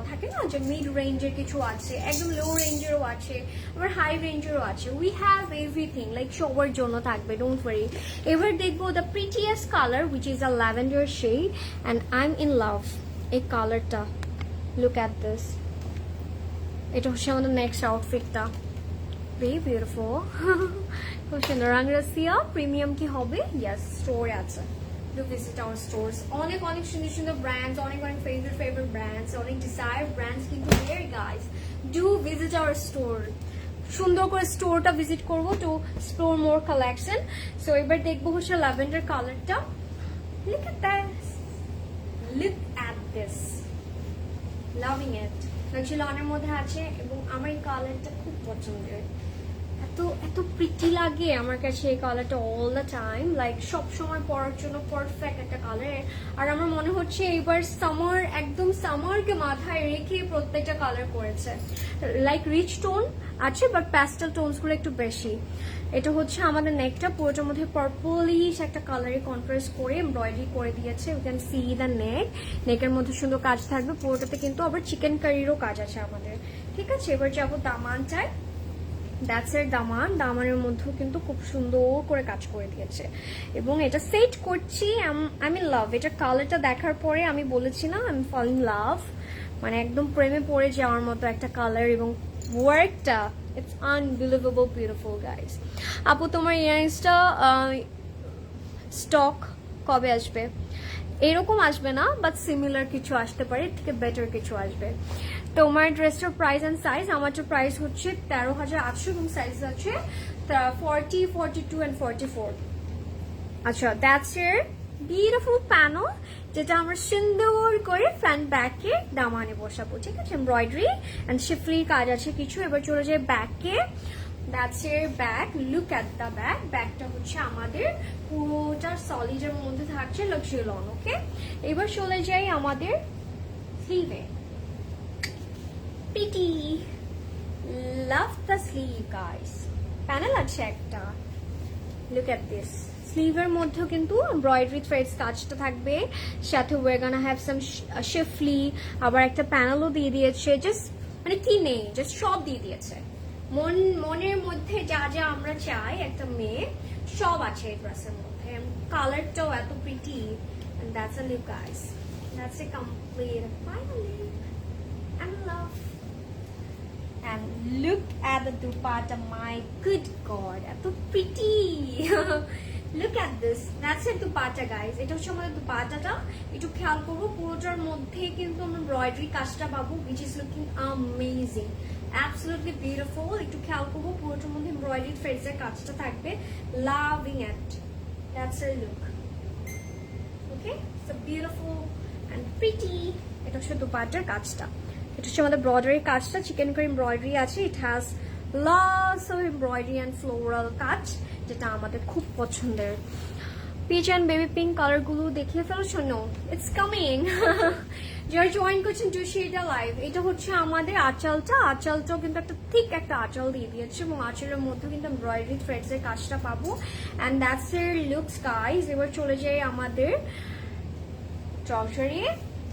থাকে না যে মিড রেঞ্জের কিছু আছে, একদম লো রেঞ্জেরও আছে, আবার হাই রেঞ্জেরও আছে। উই হ্যাভ এভরিথিং, লাইক সবার জন্য থাকবে, ডোন্ট ওয়ারি। এবার দেখবো the prettiest colour which is a lavender shade, and I am in love এই কালারটা। লুক অ্যাট দিস, এটা হচ্ছে আমাদের নেক্সট আউটফিটটা। ভেরি বিউটিফুল, খুব সুন্দর। রাংরাসিয়া প্রিমিয়াম কি হবে? ইয়েস, স্টোরে আছে। Do visit our stores. অনেক অনেক সুন্দর সুন্দর ব্র্যান্ডস, অনেক অনেক ফেভারিট ব্র্যান্ডস, অনেক ডিজায়ার ব্র্যান্ডস কিন্তু here guys. Do visit our store. সুন্দর করে স্টোরটা ভিজিট করবো to explore more collection. So এবার দেখবো হচ্ছে ল্যাভেন্ডার কালারটা। Look at this, look at this, loving it. লনের মধ্যে আছে এবং আমার এই কালারটা খুব পছন্দের। এত এত প্রিটি লাগে আমার কাছে এই কালারটা অল দ্য টাইম, লাইক সব সময় পরার জন্য পারফেক্ট একটা কালার। আর আমার মনে হচ্ছে এইবার সামার, একদম সামারকে মাথায় রেখে প্রত্যেকটা কালার করেছে। লাইক রিচ টোন আছে বাট প্যাস্টেল টোনস গুলো একটু বেশি। এটা হচ্ছে আমাদের নেকটা, পুরোটার মধ্যে পার্পলিশ একটা কালারে কন্ট্রাস্ট করে এমব্রয়ডারি করে দিয়েছে। You can see the neck, নেকের মধ্যে সুন্দর কাজ থাকবে পুরোটাতে, কিন্তু আবার চিকেন কারিরও কাজ আছে আমাদের। ঠিক আছে, এবার যাবো দামানটায়। দ্যাটস এর দামান, দামানের মধ্যেও কিন্তু খুব সুন্দর করে কাজ করে দিয়েছে এবং এটা সেট করছি। আমি লাভ এটা কালারটা দেখার পরে আমি বলেছি না, আমি ফল ইন লাভ, মানে একদম প্রেমে পড়ে যাওয়ার মতো একটা কালার। এবং ওয়ার্কটা ইটস আনবিলিভেবল বিউটিফুল গাইস। আপু তোমার ইয়ারিংসটা স্টক কবে আসবে? এরকম আসবে না, বাট সিমিলার কিছু আসতে পারে, থেকে বেটার কিছু আসবে। তোমার ড্রেসটার প্রাইস অ্যান্ড সাইজ? আমারটার প্রাইস হচ্ছে 13,800 এবং সাইজ আছে 40, 42 and 44। আচ্ছা, দ্যাটস এর বিউটিফুল প্যানেল, যেটা আমরা সুন্দর করে ফ্রন্ট ব্যাকে দামানে বসাবো। ঠিক আছে, এমব্রয়ডারি অ্যান্ড শিফলির কাজ আছে কিছু। এবার চলে যায় ব্যাকে। That's your back, look at the back. ব্যাকটা হচ্ছে আমাদের পুরোটা সলিডের মধ্যে থাকছে লাক্সারি লন। ওকে, এবার চলে যাই আমাদের স্লিভে। Pretty, love the sleeve guys. Panel আছে একটা, লুক অ্যাট দিস। স্লিভের মধ্যেও কিন্তু এমব্রয়ডারি থ্রেডস কাজটা থাকবে, সাথে ওয়ে গানা হ্যাভ সাম শিফলি, আবার একটা প্যানেলও দিয়ে দিয়েছে। জাস্ট মানে কি নেই, জাস্ট সব দিয়ে দিয়েছে। মনের মধ্যে যা যা আমরা চাই একটা মেয়ে, সব আছে এই ড্রেসের মধ্যে। কালারটাও এত pretty, and that's a look guys, that's a complete final look. I'm in love. And look at the dupatta, my good god, এত pretty. Look at this, that's a dupatta guys. এটা হচ্ছে আমাদের দুপাট্টাটা। একটু খেয়াল করবো পুরোটার মধ্যে কিন্তু আমরা এমব্রয়ডারি কাজটা পাবো, which is looking amazing, absolutely beautiful. একটু খেয়াল করবো পুরোটার মধ্যে এমব্রয়ডারি থ্রেডস এর কাজটা থাকবে, loving it. That's a look. Okay, so beautiful and pretty. এটা হচ্ছে দুপাট্টার কাজটা। এটা হচ্ছে আমাদের ব্রডারি কাজটা, চিকেন কারি এমব্রয়ডারি আছে। It has lots of embroidery and floral কাজ, যেটা আমাদের খুব পছন্দের। পিচ অ্যান্ড বেবি পিঙ্ক কালারগুলো দেখিয়ে ফেলছো? No, it's coming. যারা জয়েন করছেন টু শেড লাইভ, এটা হচ্ছে আমাদের আঁচলটা। আঁচলটাও কিন্তু একটা ঠিক একটা আঁচল দিয়ে দিয়েছে এবং আঁচলের মধ্যে কিন্তু এমব্রয়ডারি থ্রেডস এর কাজটা পাবো। অ্যান্ড দ্যাটস এর লুকস গাইস। এবার চলে যাই আমাদের ট্রাউজারে।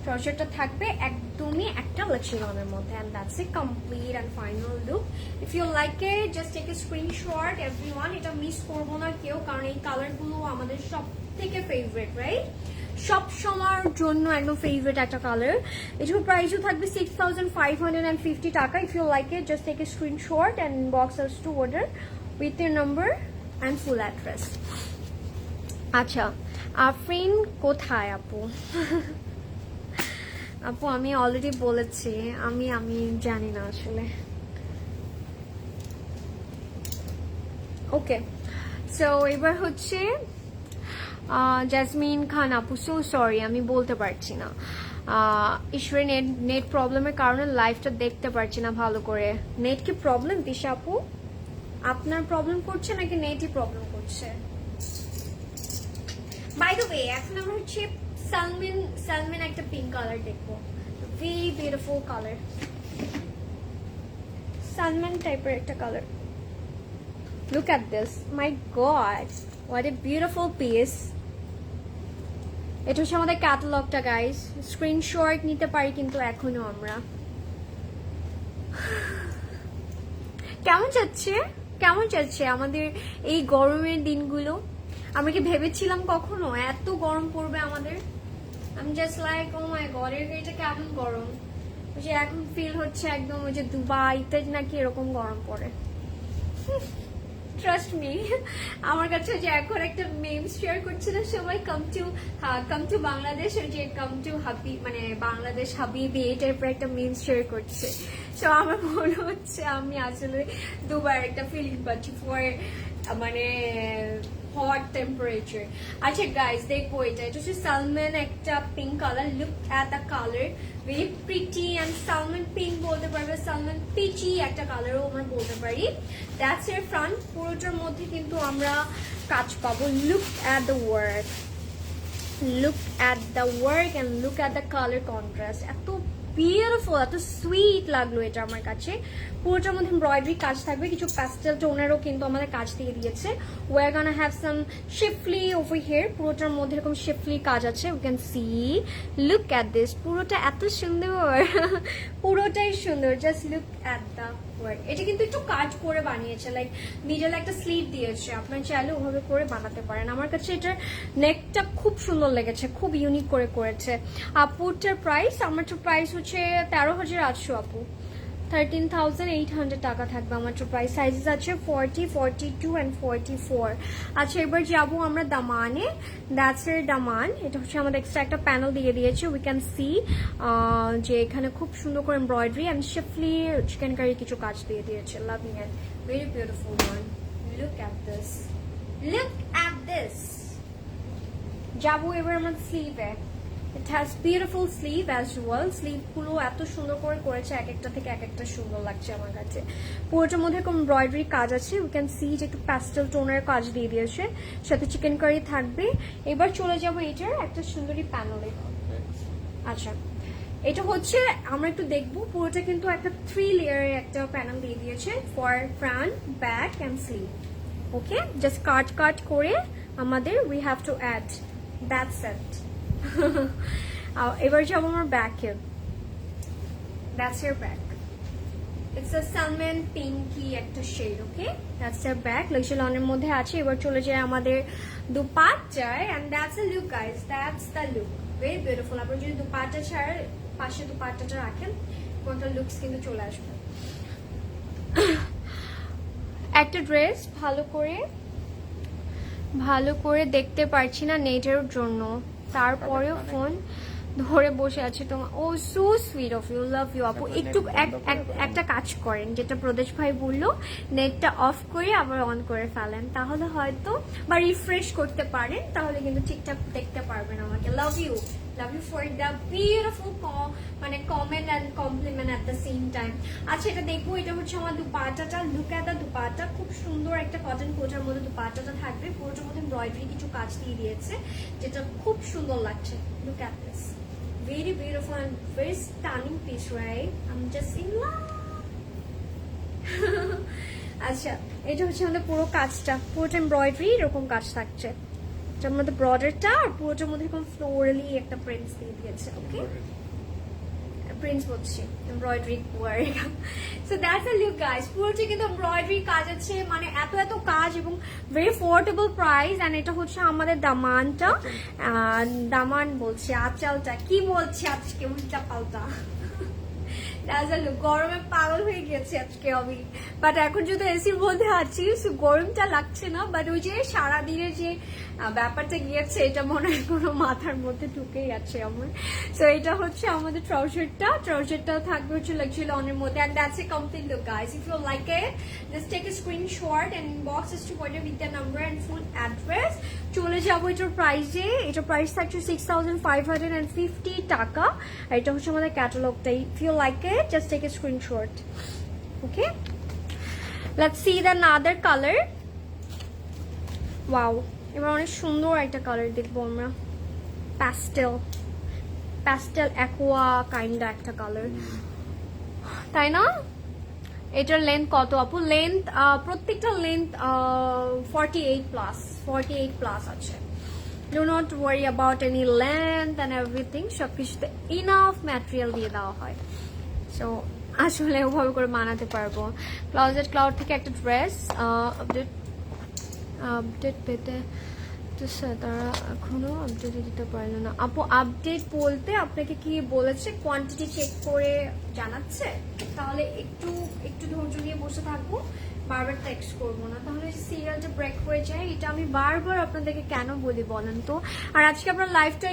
ট্রাউজারটা থাকবে একদমই একটা লাক্সারি মধ্যে, and that's a complete and final look. If you like it, just take a screenshot everyone. এটা মিস করবো না কেউ, কারণ এই কালারগুলো আমাদের সব থেকে ফেভারিট, রাইট? সব সময়ের জন্য একদম ফেভারিট একটা কালার। এটার প্রাইসও থাকবে 6,550 টাকা। If you like it, just take a screenshot and inbox us to order with your number and full address. আচ্ছা, আফরিন কোথায় আপু? আপু আমি অলরেডি বলেছি, আমি জানি না আসলে। ওকে, সো এবার হচ্ছে জাসমিন খান আপু, সো সরি আমি বলতে পারছি না। ঈশ্বরের নেট প্রবলেমের কারণে লাইভটা দেখতে পারছি না ভালো করে। নেট কি প্রবলেম দিশা আপু? আপনার প্রবলেম করছে নাকি নেটই প্রবলেম করছে? বাই দ্য ওয়ে, এখন আমরা হচ্ছে সালমিন একটা পিঙ্ক কালার দেখবো, ভেরি বিউটিফুল কালার, সালমান টাইপের একটা colour. Look at this, my god, what a beautiful piece. এটা হচ্ছে আমাদের ক্যাটালগটা গাইস, স্ক্রিনশট নিতে পারি কিন্তু এখনো আমরা। কেমন যাচ্ছে, কেমন যাচ্ছে আমাদের এই গরমের দিনগুলো? আমরা কি ভেবেছিলাম কখনো এত গরম পড়বে আমাদের? আমি just like O my god, এটা কেমন গরম। ওই যে এখন ফিল হচ্ছে একদম ওই যে দুবাইতে নাকি এরকম গরম পড়ে। ট্রাস্ট মি, আমার কাছে যে এখন একটা মেমস শেয়ার করছে না সবাই, কাম টু বাংলাদেশ, ওই যে কাম টু হাবি মানে বাংলাদেশ হাবিবি, এই টাইপের একটা মেমস শেয়ার করছে। সো আমার মনে হচ্ছে আমি আসলে দুবার একটা ফিলিং পাচ্ছি ফর মানে হট টেম্পারেচার। আচ্ছা গাইস দেখবো, এটা হচ্ছে সালমান একটা pink colour, look at the colour, very pretty and Salman pink বলতে পারবে, সালমান পিচি একটা কালারও আমরা বলতে পারি। দ্যাটস এর ফ্রন্ট, পুরোটার মধ্যে কিন্তু আমরা কাজ পাবো। Look at the work, look at the work and look at the color contrast. এত বিউটিফুল, এত সুইট লাগলো এটা আমার কাছে। পুরোটার মধ্যে এমব্রয়ডারি কাজ থাকবে, কিছু প্যাস্টেল টোনেরও কিন্তু আমাদের কাজ দিয়ে দিয়েছে। we are gonna have some shiftly over here, পুরোটার মধ্যে এরকম শিফলি কাজ আছে। you can see, look at this, পুরোটা এত সুন্দর, পুরোটাই সুন্দর। just look at the work. এটা কিন্তু একটু কাজ করে বানিয়েছে, লাইক মিডল একটা স্লিভ দিয়েছে, আপনার চাইলে ওভাবে করে বানাতে পারেন। আমার কাছে এটার নেকটা খুব সুন্দর লেগেছে, খুব ইউনিক করে করেছে। আপুটার প্রাইস, আমার তো প্রাইস হচ্ছে 13,800 আপু, 13,800 টাকা থাকবে আমার তো প্রাইস। সাইজেস আছে 40, 42 and 44। আচ্ছা এবার যাবো আমরা দামানে। দ্যাটস এর দামান, এটা হচ্ছে আমাদের এক্সট্রা একটা প্যানেল দিয়ে দিয়েছে। উই ক্যান সি যে এখানে খুব সুন্দর করে embroidery and schiffli chikankari কিছু কাজ দিয়ে দিয়েছে। Loving it, very beautiful one. Look at this, look at this. যাবো এবার আমার স্লিভে। It has beautiful sleeve as well. Sleeve গুলো এত সুন্দর করে করেছে, এক একটা থেকে এক একটা সুন্দর লাগছে আমার কাছে। পুরোটার মধ্যে এরকম এমব্রয়ডারি কাজ আছে। উই ক্যান সি যে একটু প্যাস্টেল টোনের কাজ দিয়ে দিয়েছে, সাথে চিকেন কারি থাকবে। এবার চলে যাবো এটার একটা সুন্দরী প্যানেলে। আচ্ছা এটা হচ্ছে আমরা একটু দেখবো, পুরোটা কিন্তু একটা 3 লেয়ারের একটা প্যানেল দিয়ে দিয়েছে for front, back and sleeve. Okay, just cut করে আমাদের we have to add, that's it. এবার যাবো আমার ব্যাকে। That's your back, it's a salmon pinky একটা shade. Okay, that's your back, লনের মধ্যে আছে। এবার চলে যায় আমাদের দুপাট্টায়, and that's a look guys, that's the look, very beautiful. আপনি যদি দুপাট্টা ছাড়া পাশে দুপাট্টাটা রাখেন, কোনটা লুকস কিন্তু চলে আসবে। একটা ড্রেস ভালো করে দেখতে পারছি না নেটের জন্য, তারপরেও ফোন ধরে বসে আছে তোমার। Oh so sweet of you, love you আপু। একটু একটা কাজ করেন, যেটা প্রদেশ ভাই বললো, নেটটা অফ করে আবার অন করে ফেলেন, তাহলে হয়তো বা রিফ্রেশ করতে পারেন, তাহলে কিন্তু ঠিকঠাক দেখতে পারবেন আমাকে। Love you for the beautiful মানে comment and compliment at the same time. আচ্ছা এটা দেখবো, এটা হচ্ছে আমার দুপাট্টাটা। লুক অ্যাট দ্য দুপাট্টা, খুব সুন্দর একটা কটন কোটার মধ্যে দুপাট্টাটা থাকবে। পুরোটার মধ্যে এমব্রয়ডারি কিছু কাজ দিয়ে দিয়েছে, যেটা খুব সুন্দর লাগছে। Look at this, very beautiful and very stunning piece, right? I'm just in love. আচ্ছা এটা হচ্ছে আমাদের পুরো কাজটা, পুরোটা এমব্রয়ডারি এরকম কাজ থাকছে। এটার মধ্যে ব্রডারটা আর পুরোটার মধ্যে এরকম ফ্লোরালি একটা প্রিন্টস দিয়ে দিয়েছে। ওকে, প্রিন্টস বলছি, embroidery work. So that's a look guys, পুরোটা কিন্তু এমব্রয়ডারি কাজ আছে, মানে এত কাজ এবং ভেরি অ্যাফোর্ডেবল প্রাইস। এন্ড এটা হচ্ছে আমাদের দামানটা, দামান বলছি, আঁচলটা কি বলছি আজকে উল্টা পাল্টা। গরমে পাগল হয়ে গেছে আজকে আমি, বাট এখন যদি এসির মধ্যে আছি গরমটা লাগছে না, বাট ওই যে সারাদিনের যে ব্যাপারটা গিয়েছে এটা মনে হয় কোনো মাথার মধ্যে ঢুকেই আছে আমার। সো এটা হচ্ছে আমাদের ট্রাউজারটা থাকবে হচ্ছে লাক্সারি লনের মধ্যে, and that's a complete look guys. If you like it, just take a screenshot and inbox us to order with the number and full address. চলে যাবো এটার প্রাইসে। এটার প্রাইস থাকছে 6,550 টাকা। আর এটা হচ্ছে আমাদের ক্যাটালগটাই। If you like it, just take a screenshot. Okay, let's see the another color. Wow, এবার অনেক সুন্দর একটা কালার দেখবো আমরা, প্যাস্টেল অ্যাকোয়া কাইন্ড একটা কালার, তাই না? এটার লেন্থ কত আপু? লেন্থ প্রত্যেকটা লেন্থ 48+ আছে। Do not worry about any length and everything, সবকিছুতে ইনাফ ম্যাটেরিয়াল দিয়ে দেওয়া হয়। সো আসলে ওভাবে করে বানাতে পারবো। ক্লজেট ক্লাউড থেকে একটা ড্রেস আপডেট পেতে তারা এখনো আপডেট দিতে পারলো না আপু। আপডেট বলতে আপনাকে কি বলেছে? কোয়ান্টিটি চেক করে জানাচ্ছে? তাহলে একটু একটু ধৈর্য নিয়ে বসে থাকবো, বারবার টেক্সট করবো না, তাহলে সিরিয়ালটা ব্রেক হয়ে যায়। এটা আমি বারবার আপনাদেরকে কেন বলি বলেন তো? আর আজকে আপনার লাইফটা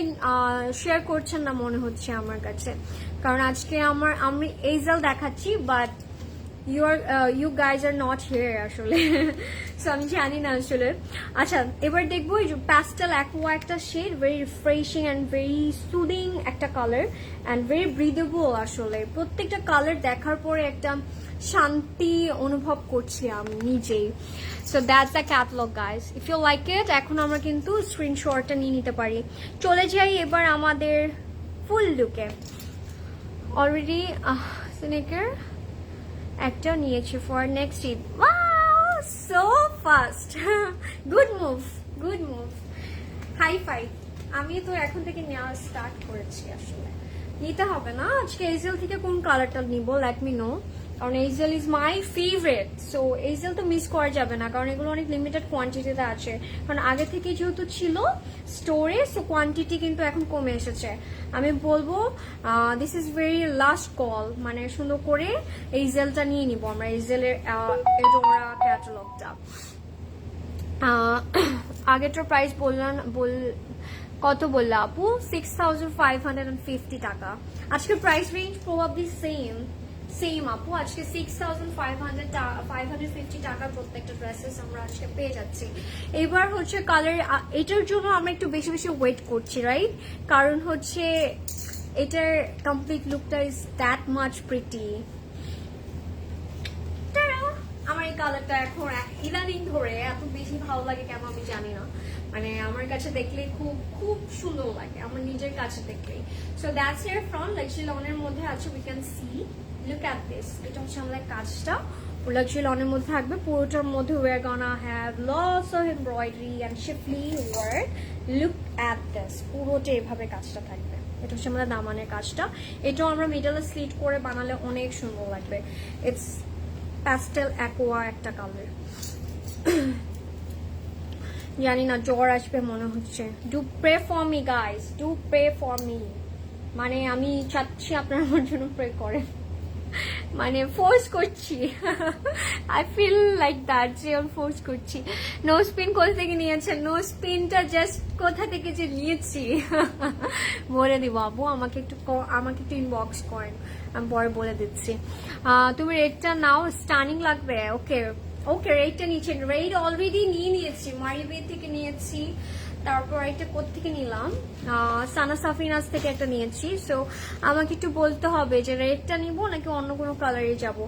শেয়ার করছেন না মনে হচ্ছে আমার কাছে, কারণ আজকে আমি এইজাল দেখাচ্ছি, but you guys are not here আসলে। সো আমি জানি না আসলে। আচ্ছা, এবার দেখবো এই যে প্যাস্টেল অ্যাকোয়া একটা shade, very refreshing and very soothing একটা কালার অ্যান্ড ভেরি ব্রিদেবল। আসলে প্রত্যেকটা কালার দেখার পরে একটা শান্তি অনুভব করছি আমি নিজেই। So that's the catalogue guys, if you like it. এখন আমরা কিন্তু স্ক্রিনশটটা নিয়ে নিতে পারি। চলে যাই এবার আমাদের ফুল লুকে। অলরেডি স্নেকের একটা নিয়েছি for next Eid. Wow, so fast. Good move, good move, high five. আমি তো এখন থেকে নেওয়া স্টার্ট করেছি। আসলে নিতে হবে না আজকে। এইজেল থেকে কোন কালারটা নিব লেট মি নো, কারণ এইজেল ইজ মাই ফেভারিট। সো এইজেল তো মিস করা যাবে না, কারণ এগুলো অনেক লিমিটেড কোয়ান্টিটিতে আছে। কারণ আগে থেকে যেহেতু ছিল স্টোরে, সো কোয়ান্টিটি কিন্তু এখন কমে এসেছে। আমি বলবো this is very last call, মানে সুন্দর করে এইজেলটা নিয়ে নিব আমরা, এইজেলের এডোরা ক্যাটালগটা। আগেরটার প্রাইস কত বললা আপু? 6550 টাকা। আজকে প্রাইস রেঞ্জ প্রবাবলি সেম আপু। আজকে 6550 টাকার প্রত্যেকটা ড্রেসেস আমরা আজকে পেয়ে যাচ্ছি। এবার হচ্ছে কালার, এটার জন্য আমরা একটু বেশি বেশি ওয়েট করছি, রাইট? কারণ হচ্ছে এটার কমপ্লিট লুকটা ইজ দ্যাট মাচ প্রিটি। আমার এই কালারটা এখন ইদানিং ধরে এত বেশি ভালো লাগে কেন আমি জানি না, মানে আমার কাছে দেখলে খুব খুব সুন্দর লাগে আমার নিজের কাছে দেখলেই। So that's your front luxury লনের মধ্যে আছে, we can see, look at this. এটা হচ্ছে আমাদের কাজটা লাক্সারি লনের মধ্যে থাকবে। পুরোটার মধ্যে we're gonna have lots of embroidery and shiffly work. Look at this, পুরোটা এভাবে কাজটা থাকবে। এটা হচ্ছে আমাদের দামানের কাজটা। এটাও আমরা মিডলে স্লিট করে বানালে অনেক সুন্দর লাগবে। ইটস প্যাস্টেল অ্যাকোয়া একটা কালার। জানি না জ্বর আসবে মনে হচ্ছে। Do pray for me guys, do pray for me. মানে আমি চাচ্ছি আপনারা আমার জন্য প্রে করেন, মানে ফোর্স করছি। আই ফিল লাইক দ্যাট যে আমি ফোর্স করছি। নো স্পিন কোথা থেকে নিয়েছেন? নো স্পিনটা জাস্ট কোথা থেকে যে নিয়েছি বলে দিব আপু, আমাকে একটু ইনবক্স করেন, আমি পরে বলে দিচ্ছি। তুমি রেডটা নাও, স্টানিং লাগবে। ওকে ওকে, রেডটা নিচ্ছেন? রেড অলরেডি নিয়েছি, মারিবে থেকে নিয়েছি। তারপর এটা কোত্থেকে নিলাম? সানা সাফিনাস থেকে একটা নিয়েছি। সো আমাকে একটু বলতে হবে যে রেডটা নিব নাকি অন্য কোনো কালারে যাব।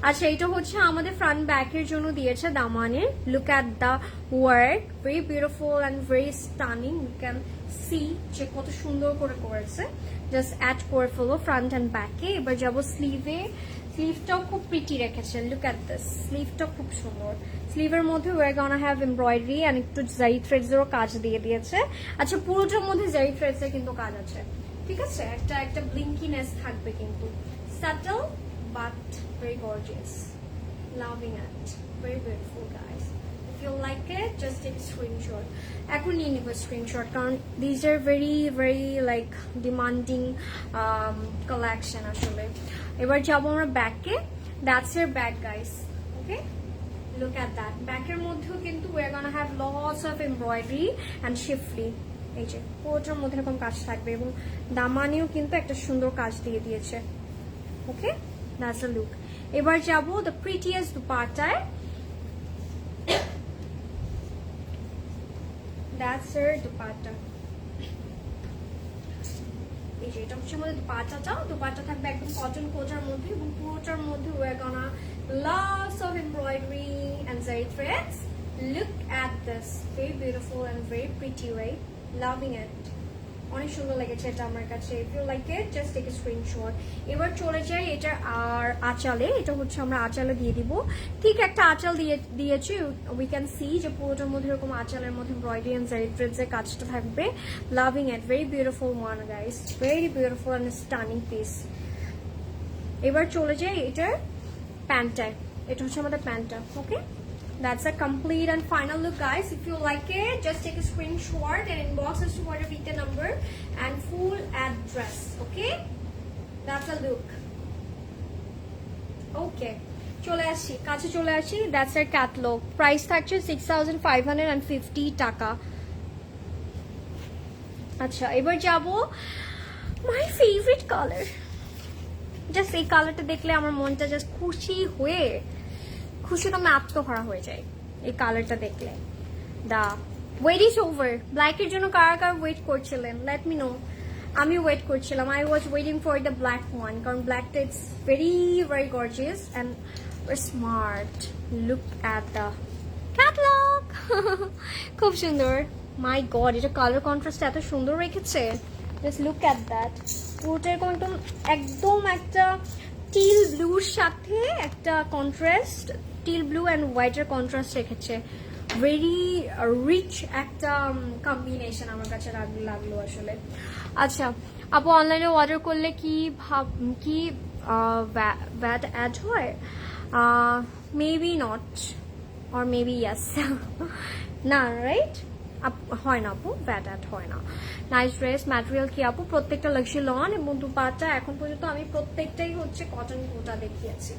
আচ্ছা, এটা হচ্ছে আমাদের ফ্রন্ট ব্যাকের জন্য দিয়েছে দামানের। Look at the work, very beautiful and very stunning. You can see যে কত সুন্দর করে করেছে। জাস্ট অ্যাড করে ফেলো ফ্রন্ট অ্যান্ড ব্যাকে। এবার যাবো স্লিভে। স্লিভটাও খুব প্রিটি রেখেছে, লুক অ্যাট দিস। স্লিভটা খুব সুন্দর। স্লিভের মধ্যে we're gonna have embroidery and একটু জারি থ্রেডসেরও কাজ দিয়ে দিয়েছে। আচ্ছা, পুরোটার মধ্যে জারি থ্রেডসের কিন্তু কাজ আছে, ঠিক আছে? একটা ব্লিঙ্কিনেস থাকবে কিন্তু। Subtle but very gorgeous, loving it, very beautiful guys. If you like it, just take a screenshot. এখন নিয়ে নিব স্ক্রিনশট, কারণ these are very very like demanding collection আসলে। এবার যাবো আমরা ব্যাকে। That's your bag guys, okay? Look at that. ব্যাকের মধ্যেও কিন্তু we're gonna have lots of embroidery and shiffly. এই যে পুরোটার মধ্যে এরকম কাজ থাকবে এবং দামানেও কিন্তু একটা সুন্দর কাজ দিয়ে দিয়েছে। ওকে, that's a look. এবার যাবো the prettiest দুপাট্টায়। That's her dupatta. এই যে এটা হচ্ছে আমাদের দুপাট্টা থাকবে একদম কটন কোটার মধ্যে এবং পুরোটার মধ্যে we're gonna lots of embroidery and zari threads. Look at this, very beautiful and very pretty, right? Loving it. অনেক সুন্দর লেগেছে এটা আমার কাছে। If you like it just take a screenshot. এবার চলে যাই এটা আর আঁচালে। এটা হচ্ছে আমরা আঁচালে দিয়ে দিব, ঠিক একটা আঁচাল দিয়েছি। উই ক্যান সি যে পুরোটার মধ্যে এরকম আঁচালের মধ্যে এমব্রয়ডারি এন্ড জারি থ্রেডসের কাজটা থাকবে। Loving it, very beautiful one guys, very beautiful and stunning piece. এবার চলে যাই এটার প্যান্টটায়। এটা হচ্ছে আমাদের প্যান্টটা। ওকে, that's a complete and final look guys. If you like it, just take a screenshot and inbox us to order with the number and full address. Okay, that's a look. Okay, চলে আসি কাছে, চলে আসি। that's our catalog. price থাকছে 6550 টাকা। আচ্ছা, এবার যাব my favorite color. জাস্ট এই কালারটা দেখলে আমার মনটা জাস্ট খুশি তো আমি আত্মহারা হয়ে যাই এই কালারটা দেখলে। দা ওয়েট ইজ ওভার। ব্ল্যাকের জন্য কারা ওয়েট করছিলেন, লেট মি নো। আমি ওয়েট করছিলাম, I was waiting for the black one, কারণ ব্ল্যাকটা it's very very gorgeous and smart. Look at the catalogue. খুব সুন্দর। মাই গড, এটা কালার কন্ট্রাস্ট এত সুন্দর রেখেছে। Just look at that. পুরোটা এরকম একদম একটা টিল ব্লুর সাথে একটা কন্ট্রাস্ট, টিল ব্লু অ্যান্ড হোয়াইটের কন্ট্রাস্ট রেখেছে। ভেরি রিচ একটা কম্বিনেশন আমার কাছে লাগলো আসলে। আচ্ছা আপু, অনলাইনে অর্ডার করলে কি ভ্যাট অ্যাড হয়? মেবি নট অর মেবি ইয়াস। না, রাইট, হয় না আপু, ভ্যাট অ্যাড হয় না। Nice dress. ম্যাটেরিয়াল কি আপু? প্রত্যেকটা লাক্সি লন এবং দুপাট্টা এখন পর্যন্ত আমি প্রত্যেকটাই হচ্ছে কটন কোটা দেখিয়েছি।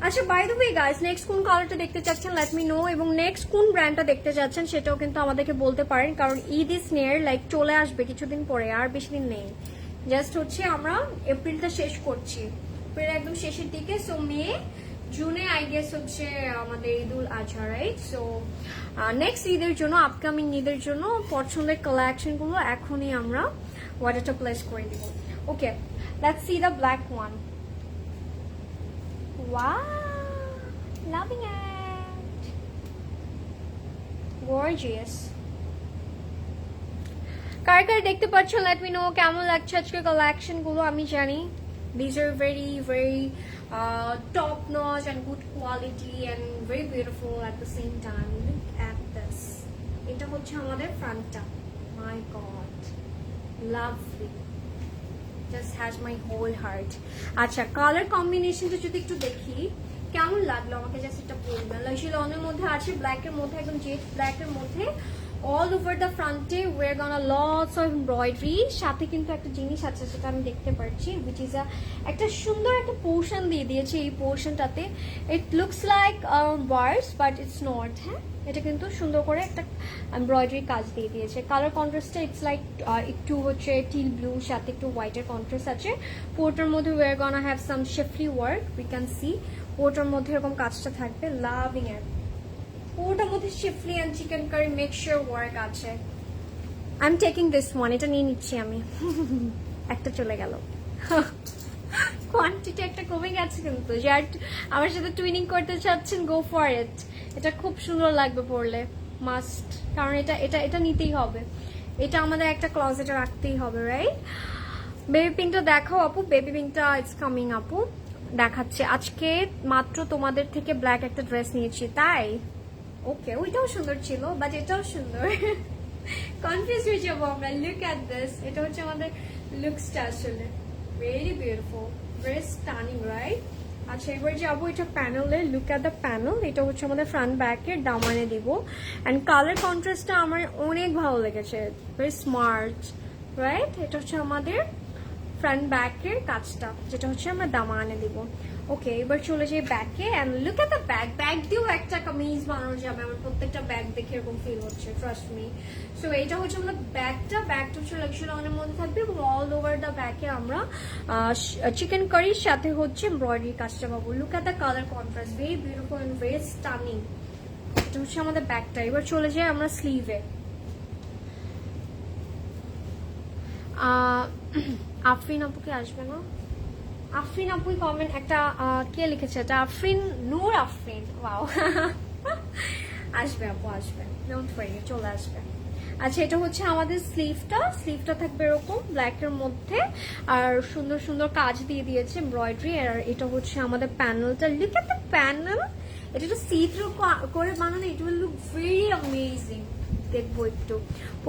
আচ্ছা, by the way guys, next কোন কালারটা দেখতে চাচ্ছেন লেট মি নো, এবং নেক্সট কোন ব্র্যান্ডটা দেখতে চাচ্ছেন সেটাও কিন্তু আমাদেরকে বলতে পারেন, কারণ ঈদ ইজ নিয়ার, লাইক চলে আসবে কিছুদিন পরে, আর বেশি দিন নেই। জাস্ট হচ্ছে আমরা এপ্রিলটা শেষ করছি, এপ্রিল একদম শেষের দিকে। সো মে জুনে আই গেস হচ্ছে আমাদের ঈদুল আজহা, রাইট? সো নেক্সট ঈদের জন্য, আপকামিং ঈদের জন্য পছন্দের কালেকশনগুলো এখনই আমরা অর্ডারটা প্লেস করে দিব। Okay, let's see the black one. Wow, loving it. Gorgeous. কার দেখতে পাচ্ছ লেট মি নো কেমন লাগছে আজকে কালেকশন গুলো। আমি জানি these are very very top notch and good quality and very beautiful at the same time. Look at this. এটা হচ্ছে আমাদের ফ্রন্টটা। My God, lovely. Just has my whole heart. আচ্ছা, কালার কম্বিনেশনটা যদি একটু দেখি কেমন লাগলো আমাকে, জাস্ট এটা বলবেন। লাক্সি লনের মধ্যে আছে, ব্ল্যাকের মধ্যে, একদম জেড ব্ল্যাকের মধ্যে অল ওভার দ্য ফ্রন্টে ওয়ার গনা লটস অফ এমব্রয়ডারি। সাথে কিন্তু একটা জিনিস আছে সেটা আমি দেখতে পাচ্ছি, উইচ ইজ একটা সুন্দর একটা পোর্শন দিয়ে দিয়েছে। এই পোর্শনটাতে it looks like worse but it's not. হ্যাঁ, এটা কিন্তু সুন্দর করে একটা এমব্রয়ডারি কাজ দিয়ে দিয়েছে। কালার কন্ট্রাস্টটা ইটস লাইক একটু হচ্ছে টিল ব্লু, সাথে একটু হোয়াইটের কন্ট্রাস্ট আছে। পোর্টার মধ্যে we're gonna have some schiffli work, we can see পোর্টার মধ্যে এরকম কাজটা থাকবে। Loving it. পুরোটার মধ্যে schiffli and chikankari mixture work আছে। I am taking this one, এটা নিয়ে নিচ্ছি আমি। একটা চলে গেল, কোয়ান্টিটি একটা কমে গেছে, কিন্তু যার আমার সাথে টুইনিং করতে চাচ্ছেন গো ফর ইট। এটা খুব সুন্দর লাগবে পরলে, মাস্ট, কারণ এটা এটা এটা নিতেই হবে, এটা আমাদের একটা ক্লজেটে রাখতেই হবে, রাইট? বেবি পিঙ্কটা দেখাও আপু, বেবি পিঙ্কটা ইটস কামিং আপু, দেখাচ্ছে। আজকে মাত্র তোমাদের থেকে ব্ল্যাক একটা ড্রেস নিয়েছি, তাই? ওকে, ওইটাও সুন্দর ছিল, বাট এটাও সুন্দর। কনফিউজ হয়ে যাবো আমরা। লুক অ্যাট দিস, এটা হচ্ছে আমাদের লুকসটা আসলে very beautiful, very stunning, right? আচ্ছা, এবার যাবো এটা প্যানেলে। Look at the panel. এটা হচ্ছে আমাদের ফ্রন্ট ব্যাকের দামানে দিব, অ্যান্ড কালার কন্ট্রাস্টটা আমার অনেক ভালো লেগেছে, ভেরি স্মার্ট, রাইট? এটা হচ্ছে আমাদের ফ্রন্ট ব্যাকের কাজটা, যেটা হচ্ছে আমরা দামানে দিব। ওকে, এবার চলে যাই ব্যাকে, and look at the bag. Bag দিয়েও একটা কামিজ বানানো যাবে, আমার প্রত্যেকটা ব্যাগ দেখে এরকম ফিল হচ্ছে, ট্রাস্ট মি। সো এইটা হচ্ছে আমাদের ব্যাগটা হচ্ছে লাক্সি লনের মধ্যে থাকবে, এবং অল ওভার দ্য ব্যাগে আমরা চিকেন কারির সাথে হচ্ছে এমব্রয়ডারি কাজটা পাবো। Look at the colour contrast, very beautiful and very stunning. এটা হচ্ছে আমাদের ব্যাগটা। এবার চলে যাই আমরা স্লিভে। আফরিন আপুকে আসবে না? আফরিন আপুই কমেন্ট একটা কে লিখেছে, এটা আফরিন, নূর আফরিন। ওয়াও, আসবে আপু, আসবে, ডোন্ট ওয়ারি, চলে আসবে। আচ্ছা, এটা হচ্ছে আমাদের স্লিভটা থাকবে এরকম ব্ল্যাকের মধ্যে, আর সুন্দর সুন্দর কাজ দিয়ে দিয়েছে এমব্রয়ডারি। আর এটা হচ্ছে আমাদের প্যানেলটা, লুক এট দ্য প্যানেল। এটা একটু সি থ্রু করে বানানো, it will look very amazing. দেখবো একটু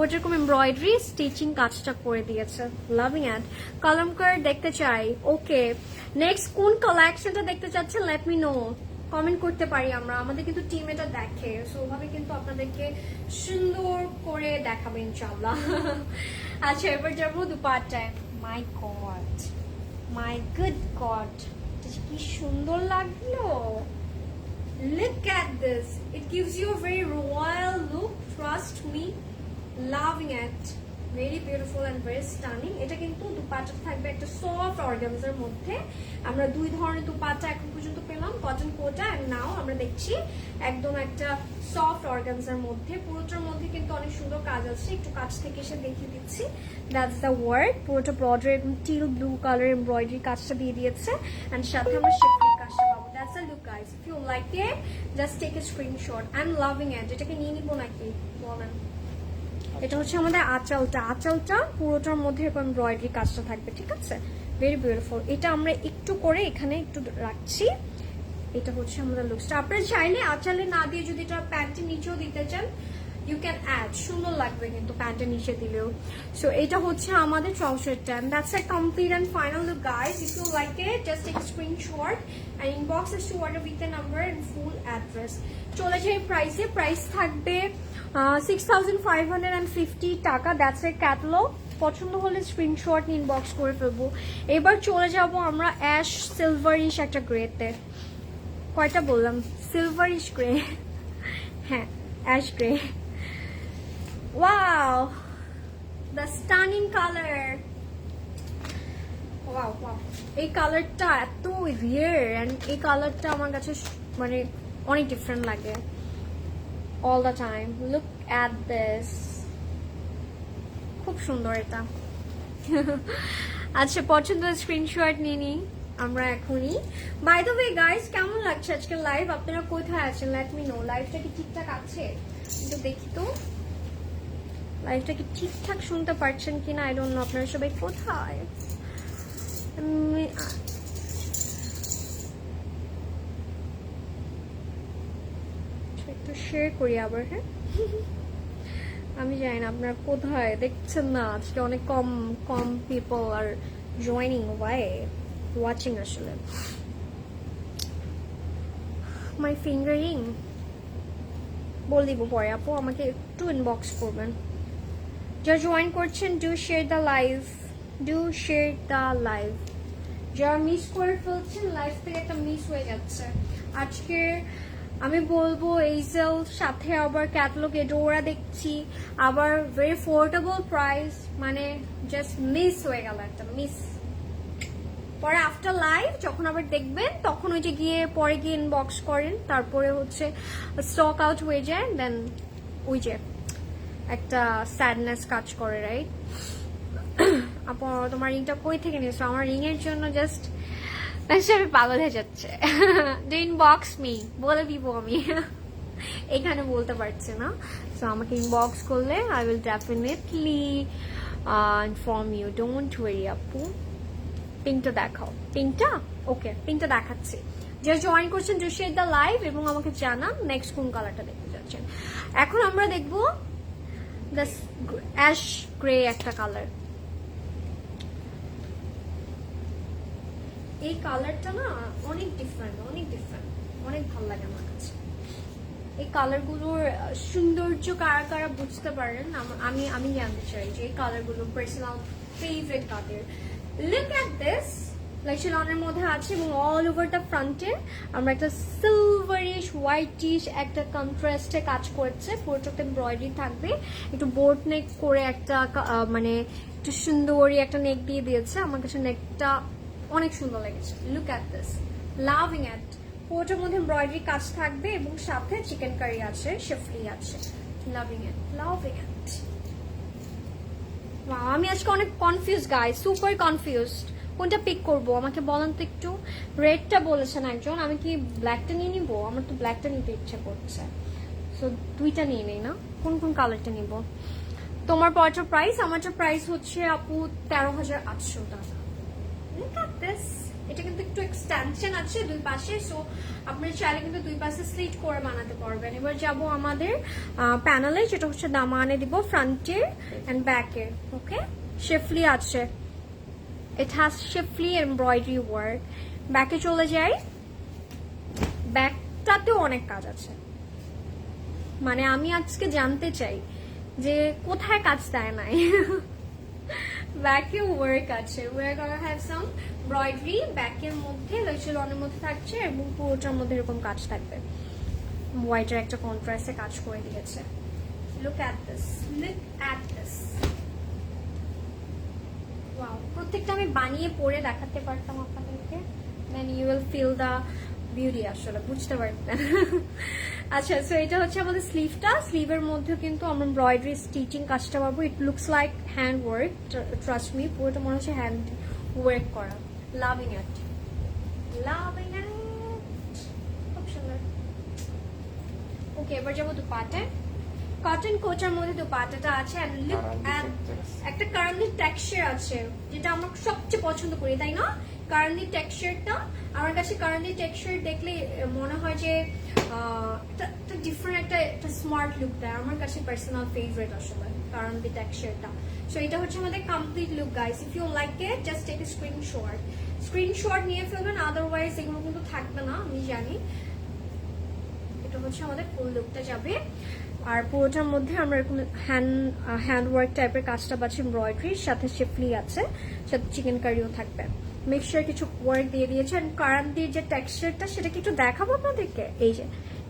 ওরকম এমব্রয়ডারি স্টিচিং কাজটা করে দিয়েছে, লাভিং ইট। কলমকার দেখতে চাই, ওকে। নেক্সট কোন কালেকশনটা দেখতে চাচ্ছেন লেট মি নো, কমেন্ট করতে পারি আমরা, আমাদের কিন্তু টিম এটা দেখে, সো ওভাবে কিন্তু আপনাদেরকে সুন্দর করে দেখাবে ইনশাআল্লাহ। আচ্ছা, এবার যাবো দুপাট্টায়। মাই গড, মাই গুড গড, কি সুন্দর লাগলো। Look at this. It gives you a very royal look. Trust me. Loving it. Very beautiful and very stunning. এটা কিন্তু দুপাট্টা থাকবে একটা সফট অর্গানজার মধ্যে। আমরা দুই ধরনের দুপাট্টা এখন পর্যন্ত পেলাম, কটন কোটা এন্ড নাও আমরা দেখছি একদম একটা সফট অর্গানজার মধ্যে। পুরোটার মধ্যে কিন্তু অনেক সুন্দর কাজ আছে, একটু কাছ থেকে এসে দেখিয়ে দিচ্ছি। That's the work. পুরোটা ব্রডার এবং টিল ব্লু কালার এমব্রয়ডারি কাজটা দিয়ে দিয়েছে, এন্ড সাথে আমরা শেফলি কাজটা পাবো। That's the look, guys. If you like it, just take a screenshot. I'm loving it. এটাকে নিয়ে নিবো নাকি বলেন? এটা হচ্ছে আমাদের আঁচলটা পুরোটার মধ্যে এরকম এমব্রয়ডারি কাজটা থাকবে, ঠিক আছে? Very beautiful. এটা আমরা একটু করে এখানে একটু রাখছি। এটা হচ্ছে আমাদের লুকসটা। আপনারা চাইলে আঁচলে না দিয়ে যদি এটা প্যান্টের নিচেও দিতে চান, ইউ ক্যান অ্যাড, সুন্দর লাগবে কিন্তু প্যান্টের নিচে দিলেও। সো এটা হচ্ছে আমাদের ট্রাউজারটা। That's a complete and final look, guys. If you like it, just take screenshot and inbox us to order with the number and full address. চলে যাই প্রাইসে। প্রাইস থাকবে 6550 টাকা। That's a catalogue. পছন্দ হলে স্ক্রিনশট নিয়ে ইনবক্স করে ফেলবো। এবার চলে যাব আমরা অ্যাশ সিলভারিশ একটা গ্রেতে। কয়টা বললাম? সিলভারিশ গ্রে, হ্যাঁ ash grey. Wow, the stunning color. Wow, wow. এই কালারটা এত রিয়ার এন্ড এই কালারটা আমার কাছে মানে অনেক ডিফারেন্ট লাগে all the time. Look at this. খুব সুন্দর এটা। আচ্ছা, পছন্দের স্ক্রিনশট নিয়ে নিই আমরা এখনই। বাই দ্য ওয়ে গাইস, কেমন লাগছে আজকে লাইভ? আপনারা কোথায় আছেন লেট মি নো। লাইভটা কি ঠিকঠাক আছে একটু দেখি তো, লাইভটা কি ঠিকঠাক শুনতে পারছেন কিনা। আই ডোন্ট নো আপনারা সবাই কোথায়। একটু শেয়ার করি আবার, হ্যাঁ। আমি জানি না আপনারা কোথায় দেখছেন না, আজকে অনেক কম পিপল আর জয়েনিং ওয়াচিং আসলে। মাই ফিঙ্গারিং বল দিব পরে, আপু আমাকে একটু ইনবক্স করবেন। যারা জয়েন করছেন, ডু শেয়ার দ্য লাইভ। যারা মিস করে ফেলছেন, লাইভ থেকে একটা মিস হয়ে যাচ্ছে আজকে। আমি বলবো এইজেল, সাথে আবার ক্যাটালগ এডোরা দেখছি, আবার ভেরি অ্যাফোর্ডেবল প্রাইস, মানে জাস্ট মিস হয়ে গেল একটা মিস। পরে আফটার লাইভ যখন আবার দেখবেন তখন ওই যে পরে গিয়ে ইনবক্স করেন, তারপরে হচ্ছে স্টক আউট হয়ে যায়, দেন ওই যে একটা স্যাডনেস কাজ করে, রাইট? আপু তোমার রিংটা কই থেকে নিয়েছো? আমার রিং এর জন্য জাস্ট আমি পাগল হয়ে যাচ্ছে। ইনবক্স মি, বলে দিব আমি, এখানে বলতে পারছি না। সো আমাকে ইনবক্স করলে I will definitely inform you, don't worry আপু। পিঙ্কটা দেখাও, পিঙ্কটা ওকে, পিঙ্কটা দেখাচ্ছি। যারা জয়েন করছেন ডু শেয়ার দ্য লাইভ এবং আমাকে জানান নেক্সট কোন কালারটা দেখতে যাচ্ছেন। এখন আমরা দেখবো দ্য অ্যাশ গ্রে একটা কালার। এই কালারটা না অনেক ডিফারেন্ট, অনেক ভালো লাগে আমার কাছে। এই কালারগুলোর সৌন্দর্য কারা কারা বুঝতে পারেন আমি জানতে চাই যে এই কালারগুলো personal favourite colour. Look at this, লাইশনের মধ্যে আছে এবং অল ওভার দ্য ফ্রন্টে আমরা একটা সিলভারিশ হোয়াইটিশ একটা কন্ট্রাস্টে কাজ করছে। পুরোটাতে এমব্রয়ডারি থাকবে, একটু বোট নেক করে একটা মানে একটু সুন্দরী একটা নেক দিয়ে দিয়েছে। আমার কাছে নেকটা অনেক সুন্দর লেগেছে। Look at this, loving it. পুরোটার মধ্যে এমব্রয়ডারি কাজ থাকবে এবং সাথে চিকেন কারি আছে, শেফলি আছে। লাভিং ইট। আমি আজকে অনেক কনফিউজ গাইস, সুপার কনফিউজড। কোনটা পিক করবো আমাকে বলেন তো একটু। রেডটা বলেছেন একজন, আমি কি ব্ল্যাকটা নিয়ে নিবো? আমার তো ব্ল্যাকটা নিতে ইচ্ছে করছে, সো দুইটা নিয়ে নেই না। কোন কালারটা নিব? তোমার পরটার প্রাইস, আমারটার প্রাইস হচ্ছে আপু 13,800 টাকা। Look at this. এটা কিন্তু একটু এক্সটেনশন আছে দুই পাশে, সো আপনারা চাইলে কিন্তু দুই পাশে স্লিট করে বানাতে পারবেন। এবার যাব আমাদের প্যানেলে, যেটা হচ্ছে দামানে দিব ফ্রন্টের এন্ড ব্যাকের। ওকে, শিফলি আছে, ইট হ্যাজ শিফলি এমব্রয়ডারি ওয়ার্ক। ব্যাকে চলে যাই, ব্যাকটাতেও অনেক কাজ আছে। মানে আমি আজকে জানতে চাই যে কোথায় কাজ দেয় নাই। ব্যাকে ওয়ার্ক আছে, war gonna have some embroidery ব্যাকের মধ্যে, লনের মধ্যে থাকছে এবং পুরোটার মধ্যে এরকম কাজ থাকবে। হোয়াইটের একটা কন্ট্রাস্টে কাজ করে দিয়েছে। Look at this, look at this. Wow, প্রত্যেকটা আমি বানিয়ে পরে দেখাতে পারতাম আপনাদেরকে, then you will feel the beauty, আসলে বুঝতে পারতেন। আচ্ছা, সো এটা হচ্ছে আমাদের স্লিভটা। স্লিভের মধ্যে কিন্তু আমরা এমব্রয়ডারি স্টিচিং কাজটা পাবো। ইট looks like hand work, trust me, পুরোটা মনে হচ্ছে হ্যান্ড ওয়ার্ক করা। লাভিং ইট, লাভিং ইট, খুব সুন্দর। ওকে, এবার যাবো দুপাটায়। কটন কোটার মধ্যে দুপাটাটা আছে, এন্ড লুক এট একটা কারান্দি টেক্সচার আছে, যেটা আমরা সবচেয়ে পছন্দ করি, তাই না? কারান্দি টেক্সচারটা আমার কাছে, কারান্দি টেক্সচার দেখলে মনে হয় যে একটা ডিফারেন্ট একটা স্মার্ট লুক দেয়। আমার কাছে পার্সোনাল ফেভারিট আসলে কারান্দি টেক্সচারটা। সো এটা হচ্ছে আমাদের complete look guys. If you like it, just take a screenshot নিয়ে ফেলবেন, আদারওয়াইজ এগুলো কিন্তু থাকবে না, আমি জানি। এটা হচ্ছে আমাদের ফুল লুকটা যাবে। আর পুরোটার মধ্যে আমরা এরকম হ্যান্ড ওয়ার্ক টাইপের কাজটা পাচ্ছি, এমব্রয়ডারির সাথে শিফলি আছে, সাথে চিকেন কারিও থাকবে। মিক্সচার কিছু ওয়ার্ক দিয়ে দিয়েছে। আর কারান্দির যে টেক্সচারটা, সেটা কি একটু দেখাবো আপনাদেরকে? এই যে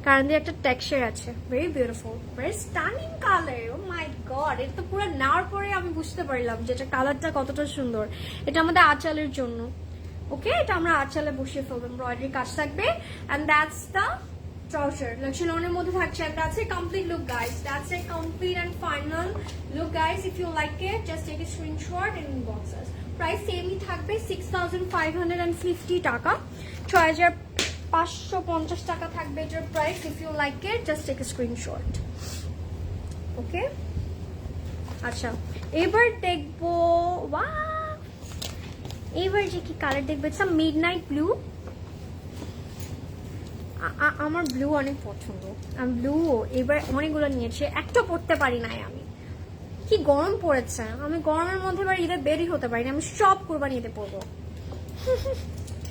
কারান্দির একটা টেক্সচার আছে, very beautiful, very stunning colour. Oh my god, এটা তো পুরো নেওয়ার পরে আমি বুঝতে পারলাম যে এটা কালারটা কতটা সুন্দর। এটা আমাদের আঁচলের জন্য। ওকে, এটা আমরা আঁচলে বসিয়ে ফেলবো, এমব্রয়ডারি কাজ থাকবে। And that's the trouser. লনের মধ্যে থাকছে, and that's a complete look guys. That's a complete and final look guys. If you like it, just take a screenshot and inbox us. Price same থাকবে 6,550 টাকা, 6,550 টাকা থাকবে এটার price. If you like it, just take a screenshot. Okay? আচ্ছা, এবার দেখবো, wow, এবার যে কি কালার দেখবো, ইটস আ মিডনাইট ব্লু। আমার ব্লু অনেক পছন্দ, আমি ব্লু এবার অনেকগুলো নিয়েছি, একটা পরতে পারি নাই আমি। কি গরম পড়েছে, আমি গরমের মধ্যে এবার ঈদে বেরই হতে পারি না, আমি সব কোরবানি ঈদে পরবো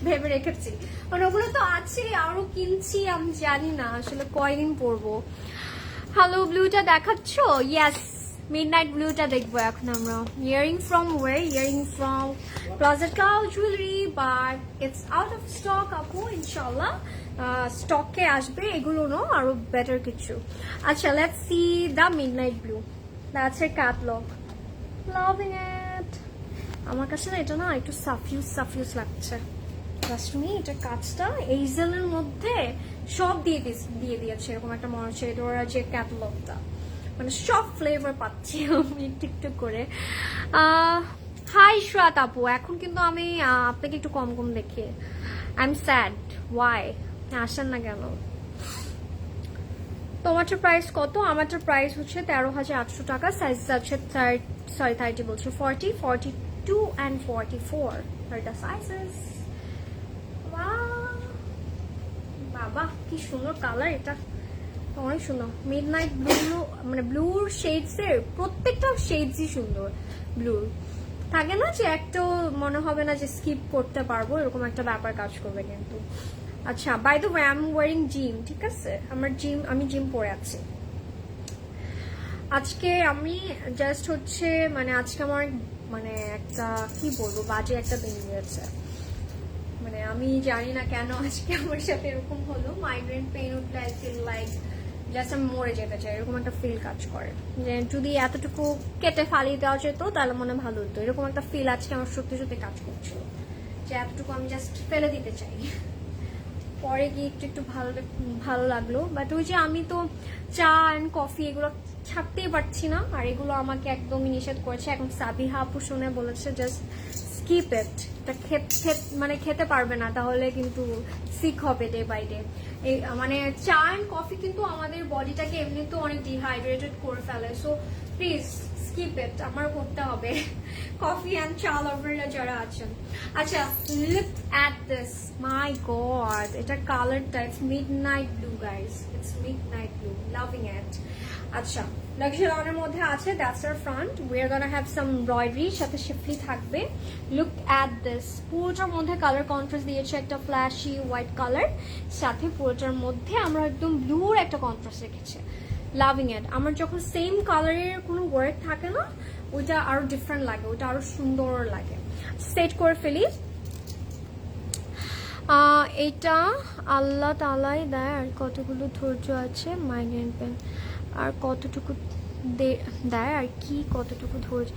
ভেবে রেখেছি। কারণ ওগুলো তো আছে, আরো কিনছি, আমি জানি না আসলে কয়দিন পরবো। হ্যালো, ব্লুটা দেখাচ্ছ? ইয়েস, মিডনাইট ব্লুটা দেখবো এখন আমরা। Earring from way? Earring from plaza cow jewellery, but it's out of stock আপু, ইনশাল্লাহ স্টকে আসবে এগুলো, নো আরো বেটার কিছু। আচ্ছা, let's see the midnight blue, that's a catalogue, loving ইট। আমার কাছে না এটা না একটু সাফিউস লাগছে, ট্রাস্ট মি। এটা কাজটা এইজেলের মধ্যে সব দিয়ে দিয়েছে, এরকম একটা মনে হচ্ছে এটা যে ক্যাটলগটা, মানে সব ফ্লেভার পাচ্ছি আমি একটু করে। হাই শ্রাত আপু, এখন কিন্তু আমি আপনাকে একটু কম দেখি, আই এম স্যাড, ওয়াই আসেন না কেন? তোমারটার প্রাইস কত? আমারটার প্রাইস হচ্ছে 13,800 টাকা। সাইজ আছে 30 বলছি, 40, 42 and 44 are the sizes. বাবা কি সুন্দর কালার, এটা অনেক সুন্দর। মিডনাইট ব্লু, মানে ব্লুর শেডস এর প্রত্যেকটা শেডসই সুন্দর। ব্লু থাকে না যে একটাও মনে হবে না যে স্কিপ করতে পারবো, এরকম একটা ব্যাপার কাজ করবে কিন্তু। আচ্ছা, by the way I am wearing gym, ঠিক আছে, আমি জিম পরে আছি আজকে। আমি জাস্ট হচ্ছে মানে আজকে আমার মানে একটা কি বলবো, বাজে একটা দিন গিয়েছে। মানে আমি জানি না কেন আজকে আমার সাথে এরকম হলো। মাইগ্রেন পেইন উঠলে আই ফিল লাইক জাস্ট আমি মরে যেতে চাই, এরকম একটা ফিল কাজ করে। যে যদি এতটুকু কেটে ফালিয়ে দেওয়া যেত তাহলে মনে ভালো হতো, এরকম একটা ফিল আজকে আমার সত্যি কাজ করছিল, যে এতটুকু আমি জাস্ট ফেলে দিতে চাই। পরে গিয়ে একটু ভালো লাগলো, বাট ওই যে আমি তো চা অ্যান্ড কফি এগুলো ছাড়তেই পারছি না, আর এগুলো আমাকে একদমই নিষেধ করেছে। এখন সাবিহা আপু শুনে বলেছে জাস্ট স্কিপ ইট, এটা মানে খেতে পারবে না, তাহলে কিন্তু সিক হবে ডে বাই ডে। মানে চা অ্যান্ড কফি কিন্তু আমাদের বডিটাকে এমনিতেও অনেক ডিহাইড্রেটেড করে ফেলে, সো প্লিজ স্কিপ ইট, আমার করতে হবে কফি অ্যান্ড চা লাভাররা যারা আছেন। আচ্ছা, look at this, my god, এটা কালারটা it's midnight blue guys, it's midnight blue, loving ইট। আচ্ছা, লাক্সারি অনের মধ্যে আছে, that's our front, we are gonna have some embroidery, সাথে শিফলি থাকবে। লুক অ্যাট দিস, পুরোটার মধ্যে কালার কন্ট্রাস্ট দিয়েছে একটা ফ্ল্যাশি হোয়াইট কালার, সাথে পুরোটার মধ্যে আমরা একদম ব্লুর একটা কন্ট্রাস্ট রেখেছি। লাভিং ইট। আমার যখন সেম কালারের কোনো ওয়ার্ক থাকে না, ওইটা আরো ডিফারেন্ট লাগে, ওইটা আরো সুন্দর লাগে। সেট করে ফেলি। এটা আল্লাহ তালাই দেয়, আর কতগুলো ধৈর্য আছে, মাইগ্রেন পেন আর কতটুকু দেয়, আর কি কতটুকু ধৈর্য।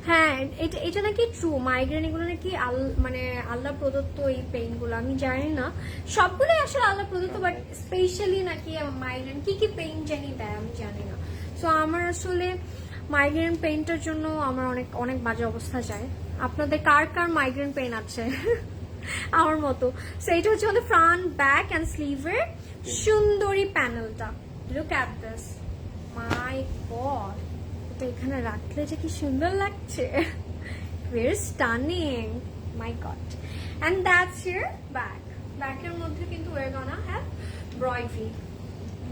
হ্যাঁ, এটা নাকি ট্রু, মাইগ্রেন এগুলো নাকি মানে আল্লাহ প্রদত্ত এই পেইনগুলো, আমি জানি না সবগুলোই আসলে আল্লাহ প্রদত্ত, বাট স্পেশালি নাকি মাইগ্রেন কি কি পেইন জানি দেয় আমি জানি না। সো আমার আসলে মাইগ্রেন পেইনটার জন্য আমার অনেক অনেক বাজে অবস্থা যায়। আপনাদের কার কার মাইগ্রেন পেইন আছে আমার মতো? সো এটা হচ্ছে আমাদের ফ্রন্ট, ব্যাক অ্যান্ড স্লিভের সুন্দরী প্যানেলটা। Look at this, my god, এটা এখানে রাখলে যে কি সুন্দর লাগছে, very stunning, my god. And that's here back. ব্যাকের মধ্যে কিন্তু we're gonna have embroidery.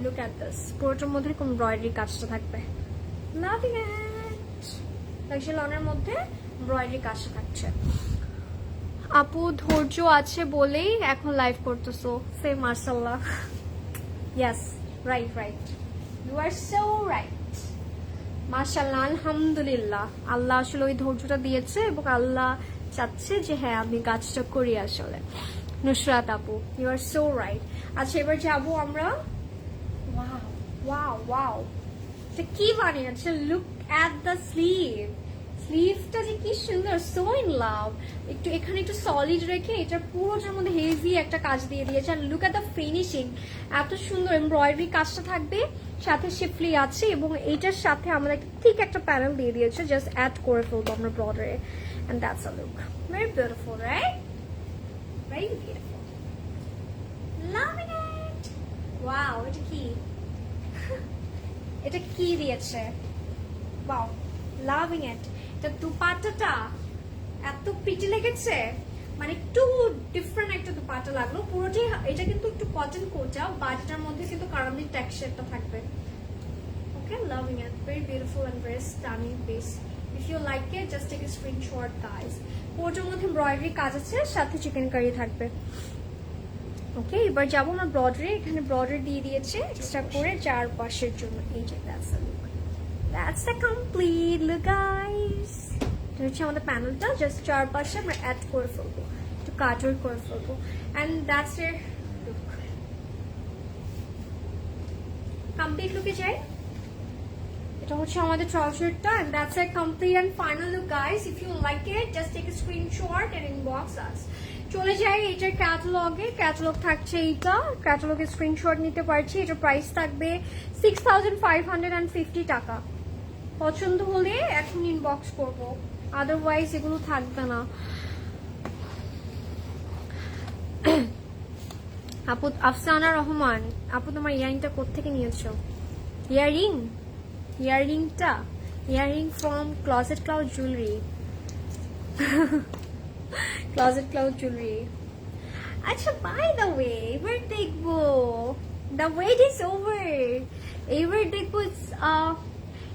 Look at this, পুরোটার মধ্যে কোন এমব্রয়ডারি কাজটা থাকবে, লাভিং ইট। লাক্সারি লনের মধ্যে এমব্রয়ডারি কাজটা থাকছে। আপু ধৈর্য আছে বলেই এখন লাইভ করতেছো, সে মাশাআল্লাহ। Yes, right right, you are so right, মাশাআল্লাহ, আলহামদুলিল্লাহ। আল্লাহ আসলে ওই ধৈর্যটা দিয়েছে এবং আল্লাহ চাচ্ছে যে হ্যাঁ আমি কাজটা করি আসলে। নুসরাত আপু, ইউ আর সো রাইট। আচ্ছা, এবার যাবো আমরা। ওয়াও ওয়াও ওয়াও, এটা কি বানিয়েছে, লুক অ্যাট দ্য স্লিভ, স্লিভটা যে কি সুন্দর, সো ইন লাভ। একটু এখানে একটু সলিড রেখে এটা পুরোটার মধ্যে হেভি একটা কাজ দিয়ে দিয়েছে। আর লুক অ্যাট দ্য ফিনিশিং, এত সুন্দর এমব্রয়ডারি কাজটা থাকবে, সাথে শিফলি আছে, এবং এইটার সাথে আমরা ঠিক একটা প্যানেল দিয়ে দিয়েছে, জাস্ট অ্যাড করে ফেলবো আমরা বর্ডারে। And that's a look, very beautiful, right? Very beautiful, loving it. Wow, এটা কি এটা কি দিয়েছে, ওয়াও, লাভিং ইট। এটা দুপাট্টাটা এত প্রিটি লেগেছে, মানে একটু ডিফারেন্ট একটা দুপাট্টা লাগলো পুরোটাই। এটা কিন্তু একটু কটন কোটা, বাট এটার মধ্যে কিন্তু কারামিক টেক্সচারটা থাকবে। Okay, loving it, very beautiful and very stunning piece. If you like it, just take a screenshot guys. পুরোটার মধ্যে এমব্রয়ডারি কাজ আছে, সাথে চিকেন কারি থাকবে। ওকে, এবার যাবো আমরা ব্রডারি। এখানে ব্রডারি দিয়ে দিয়েছে এক্সট্রা করে চারপাশের জন্য। এই যে that's a look, that's the complete look guys. এটা হচ্ছে আমাদের প্যানেলটা, জাস্ট চারপাশে আমরা অ্যাড করে ফেলবো, একটু কাটার করে ফেলবো, and that's your look. Complete লুকে যাই। এটা হচ্ছে আমাদের ট্রাউজারটা, and that's a complete and final look guys. If you like it, just take a screenshot and inbox us. চলে যাই এটার ক্যাটালগে। ক্যাটালগ থাকছে এইটা, ক্যাটালগের স্ক্রিনশট নিতে পারছি। এটার প্রাইস থাকবে 6550 টাকা। পছন্দ হলে এখন ইনবক্স করব, আদারওয়াইজ এগুলো থাকবে না। আপু, আফসানা রহমান আপু, তোমার ইয়ারিংটা কোত্থেকে নিয়েছো? ইয়ারিংটা earring from closet cloud jewellery. Closet cloud jewellery. আচ্ছা, বাই দ্য ওয়ে, এবার দেখবো, দ্য ওয়েট ইজ ওভার। এবার দেখবো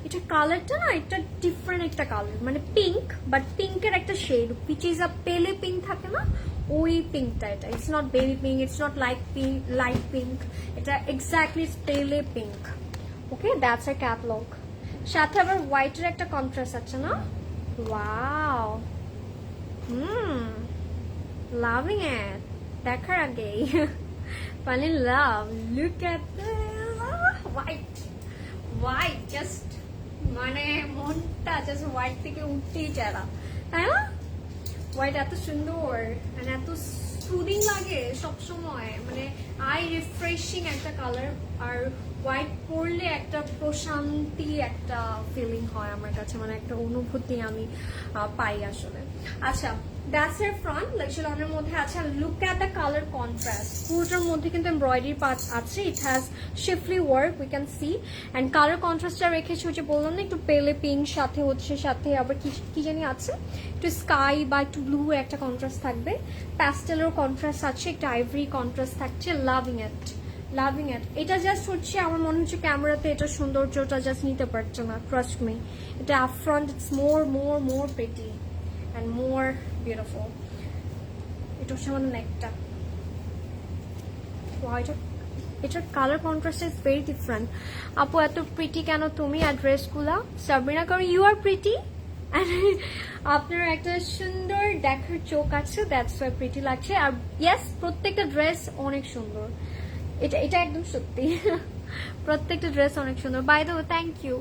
এটা কালারটা না, এটা ডিফারেন্ট একটা কালার, মানে পিঙ্ক, বাট পিঙ্কের একটা শেড, which is a পেলে পিঙ্ক থাকে না, ওই পিঙ্কটা এটা। It's not baby pink, it's not light pink, এটা এক্স্যাক্টলি পেলে pink. Okay, that's a catalogue. সাথে আবার হোয়াইটের একটা কন্ট্রাস্ট আছে না, ওয়াও, লাভিং ইট। দেখার আগেই fall in love. Look at the white, just মানে মনটা জাস্ট হোয়াইট থেকে উঠতেই চায় না, তাই না? হোয়াইট এত সুন্দর, মানে এত সুদিং লাগে সবসময়, মানে আই রিফ্রেশিং একটা কালার। আর হোয়াইট পরলে একটা প্রশান্তি একটা ফিলিং হয় আমার কাছে, মানে একটা অনুভূতি আমি পাই আসলে। আচ্ছা, দ্যাটস এর ফ্রন্ট লেক্সিলনের মধ্যে আছে। Look at the colour contrast, পুরোটার মধ্যে কিন্তু এমব্রয়ডারি পার্ট আছে। It has schiffli work, we can see. And colour কন্ট্রাস্টটা রেখেছি হচ্ছে বললাম না, একটু পেলে পিঙ্ক, সাথে হচ্ছে সাথে আবার কি জানি আছে, একটু স্কাই বা একটু ব্লু একটা কন্ট্রাস্ট থাকবে। প্যাস্টেলের কন্ট্রাস্ট আছে, একটা আইভরি কন্ট্রাস্ট থাকছে। লাভিং ইট, লাভিং ইট। এটা জাস্ট হচ্ছে আমার মনে হচ্ছে ক্যামেরাতে এটা সৌন্দর্যটা জাস্ট নিতে পারছে না, ট্রাস্ট মি। এটা up front it's more pretty and more beautiful. এটা হচ্ছে আমার নেকটা। এটার colour contrast is very different. আপু এত প্রিটি কেন তুমি আর ড্রেসগুলা? সাবরিনা কারণ ইউ আর প্রিটি, আপনার একটা সুন্দর দেখার চোখ আছে, দ্যাটস ওয়াই প্রিটি লাগছে। আর ইয়েস, প্রত্যেকটা ড্রেস অনেক সুন্দর, এটা একদম সত্যি। প্রত্যেকটা ড্রেস অনেক সুন্দর। By the way, thank you.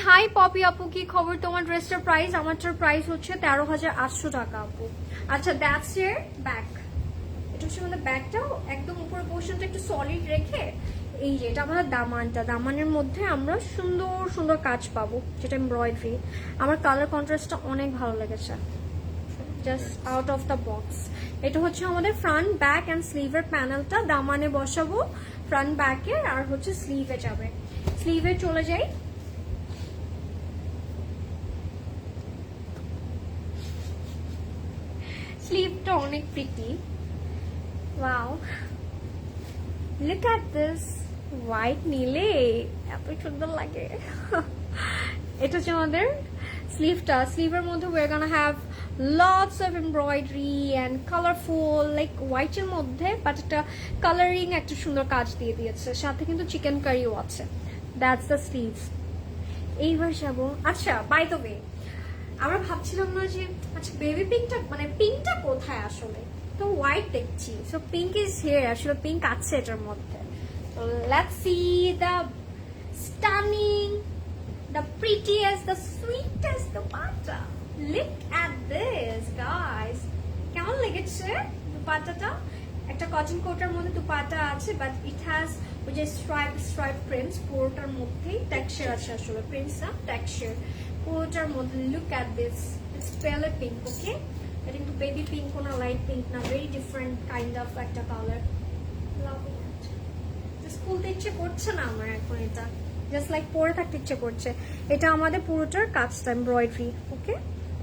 Hi Poppy আপু, কি খবর? তোমার ড্রেসটার প্রাইস? আমারটার প্রাইস হচ্ছে 13,800 টাকা আপু। আচ্ছা, দ্যাটস এর ব্যাক। এটা হচ্ছে আমাদের ব্যাকটাও একদম উপরে পোর্শনটা একটু সলিড রেখে, এই যে এটা আমাদের দামানটা, দামানের মধ্যে আমরা সুন্দর সুন্দর কাজ পাবো, যেটা এমব্রয়ডারি। আমার কালার কন্ট্রাস্টটা অনেক ভালো লেগেছে, just out of the box. এটা হচ্ছে আমাদের ফ্রন্ট, ব্যাক অ্যান্ড স্লিভের প্যানেলটা। দামানে বসাবো ফ্রন্ট ব্যাকের, আর হচ্ছে স্লিভে যাবে। স্লিভে চলে যাই। স্লিভটা অনেক pretty. Wow, look at this. White নিলে এত সুন্দর লাগে। এটা হচ্ছে আমাদের স্লিভটা। স্লিভের মধ্যে we're gonna have lots of embroidery and colorful, like হোয়াইটের মধ্যে বাট একটা কালারিং একটা সুন্দর কাজ দিয়ে দিয়েছে, সাথে কিন্তু চিকেন কারিও আছে। That's the sleeve. এইবার যাবো। আচ্ছা, বাই দ্য ওয়ে, আমরা ভাবছিলাম না যে আচ্ছা বেবি পিঙ্কটা মানে পিঙ্কটা কোথায় আসলে, তো হোয়াইট দেখছি, সো পিঙ্ক ইজ হিয়ার। আসলে পিঙ্ক আছে এটার মধ্যে। Let's see the stunning, the prettiest, the sweetest dupatta. Look at this, guys. কেমন লেগেছে দুপাট্টাটা? একটা কটন কোটার মধ্যে দুপাট্টা আছে, বাট ইট হ্যাজ ওই যে স্ট্রাইপ প্রিন্টস পুরোটার মধ্যেই। টেক্সচার আছে আসলে, প্রিন্টস না টেক্সচার পুরোটার মধ্যে। লুক অ্যাট দিস, ইটস পেলে পিঙ্ক, ওকে? এটা কিন্তু বেবি পিঙ্ক না, লাইট পিঙ্ক না, ভেরি ডিফারেন্ট কাইন্ড অফ একটা কালার। লাভিং ইট। জাস্ট খুলতে ইচ্ছে করছে না আমার এখন, এটা জাস্ট লাইক পরে থাকতে ইচ্ছে করছে। এটা আমাদের পুরোটার কাজটা এমব্রয়ডারি, ওকে?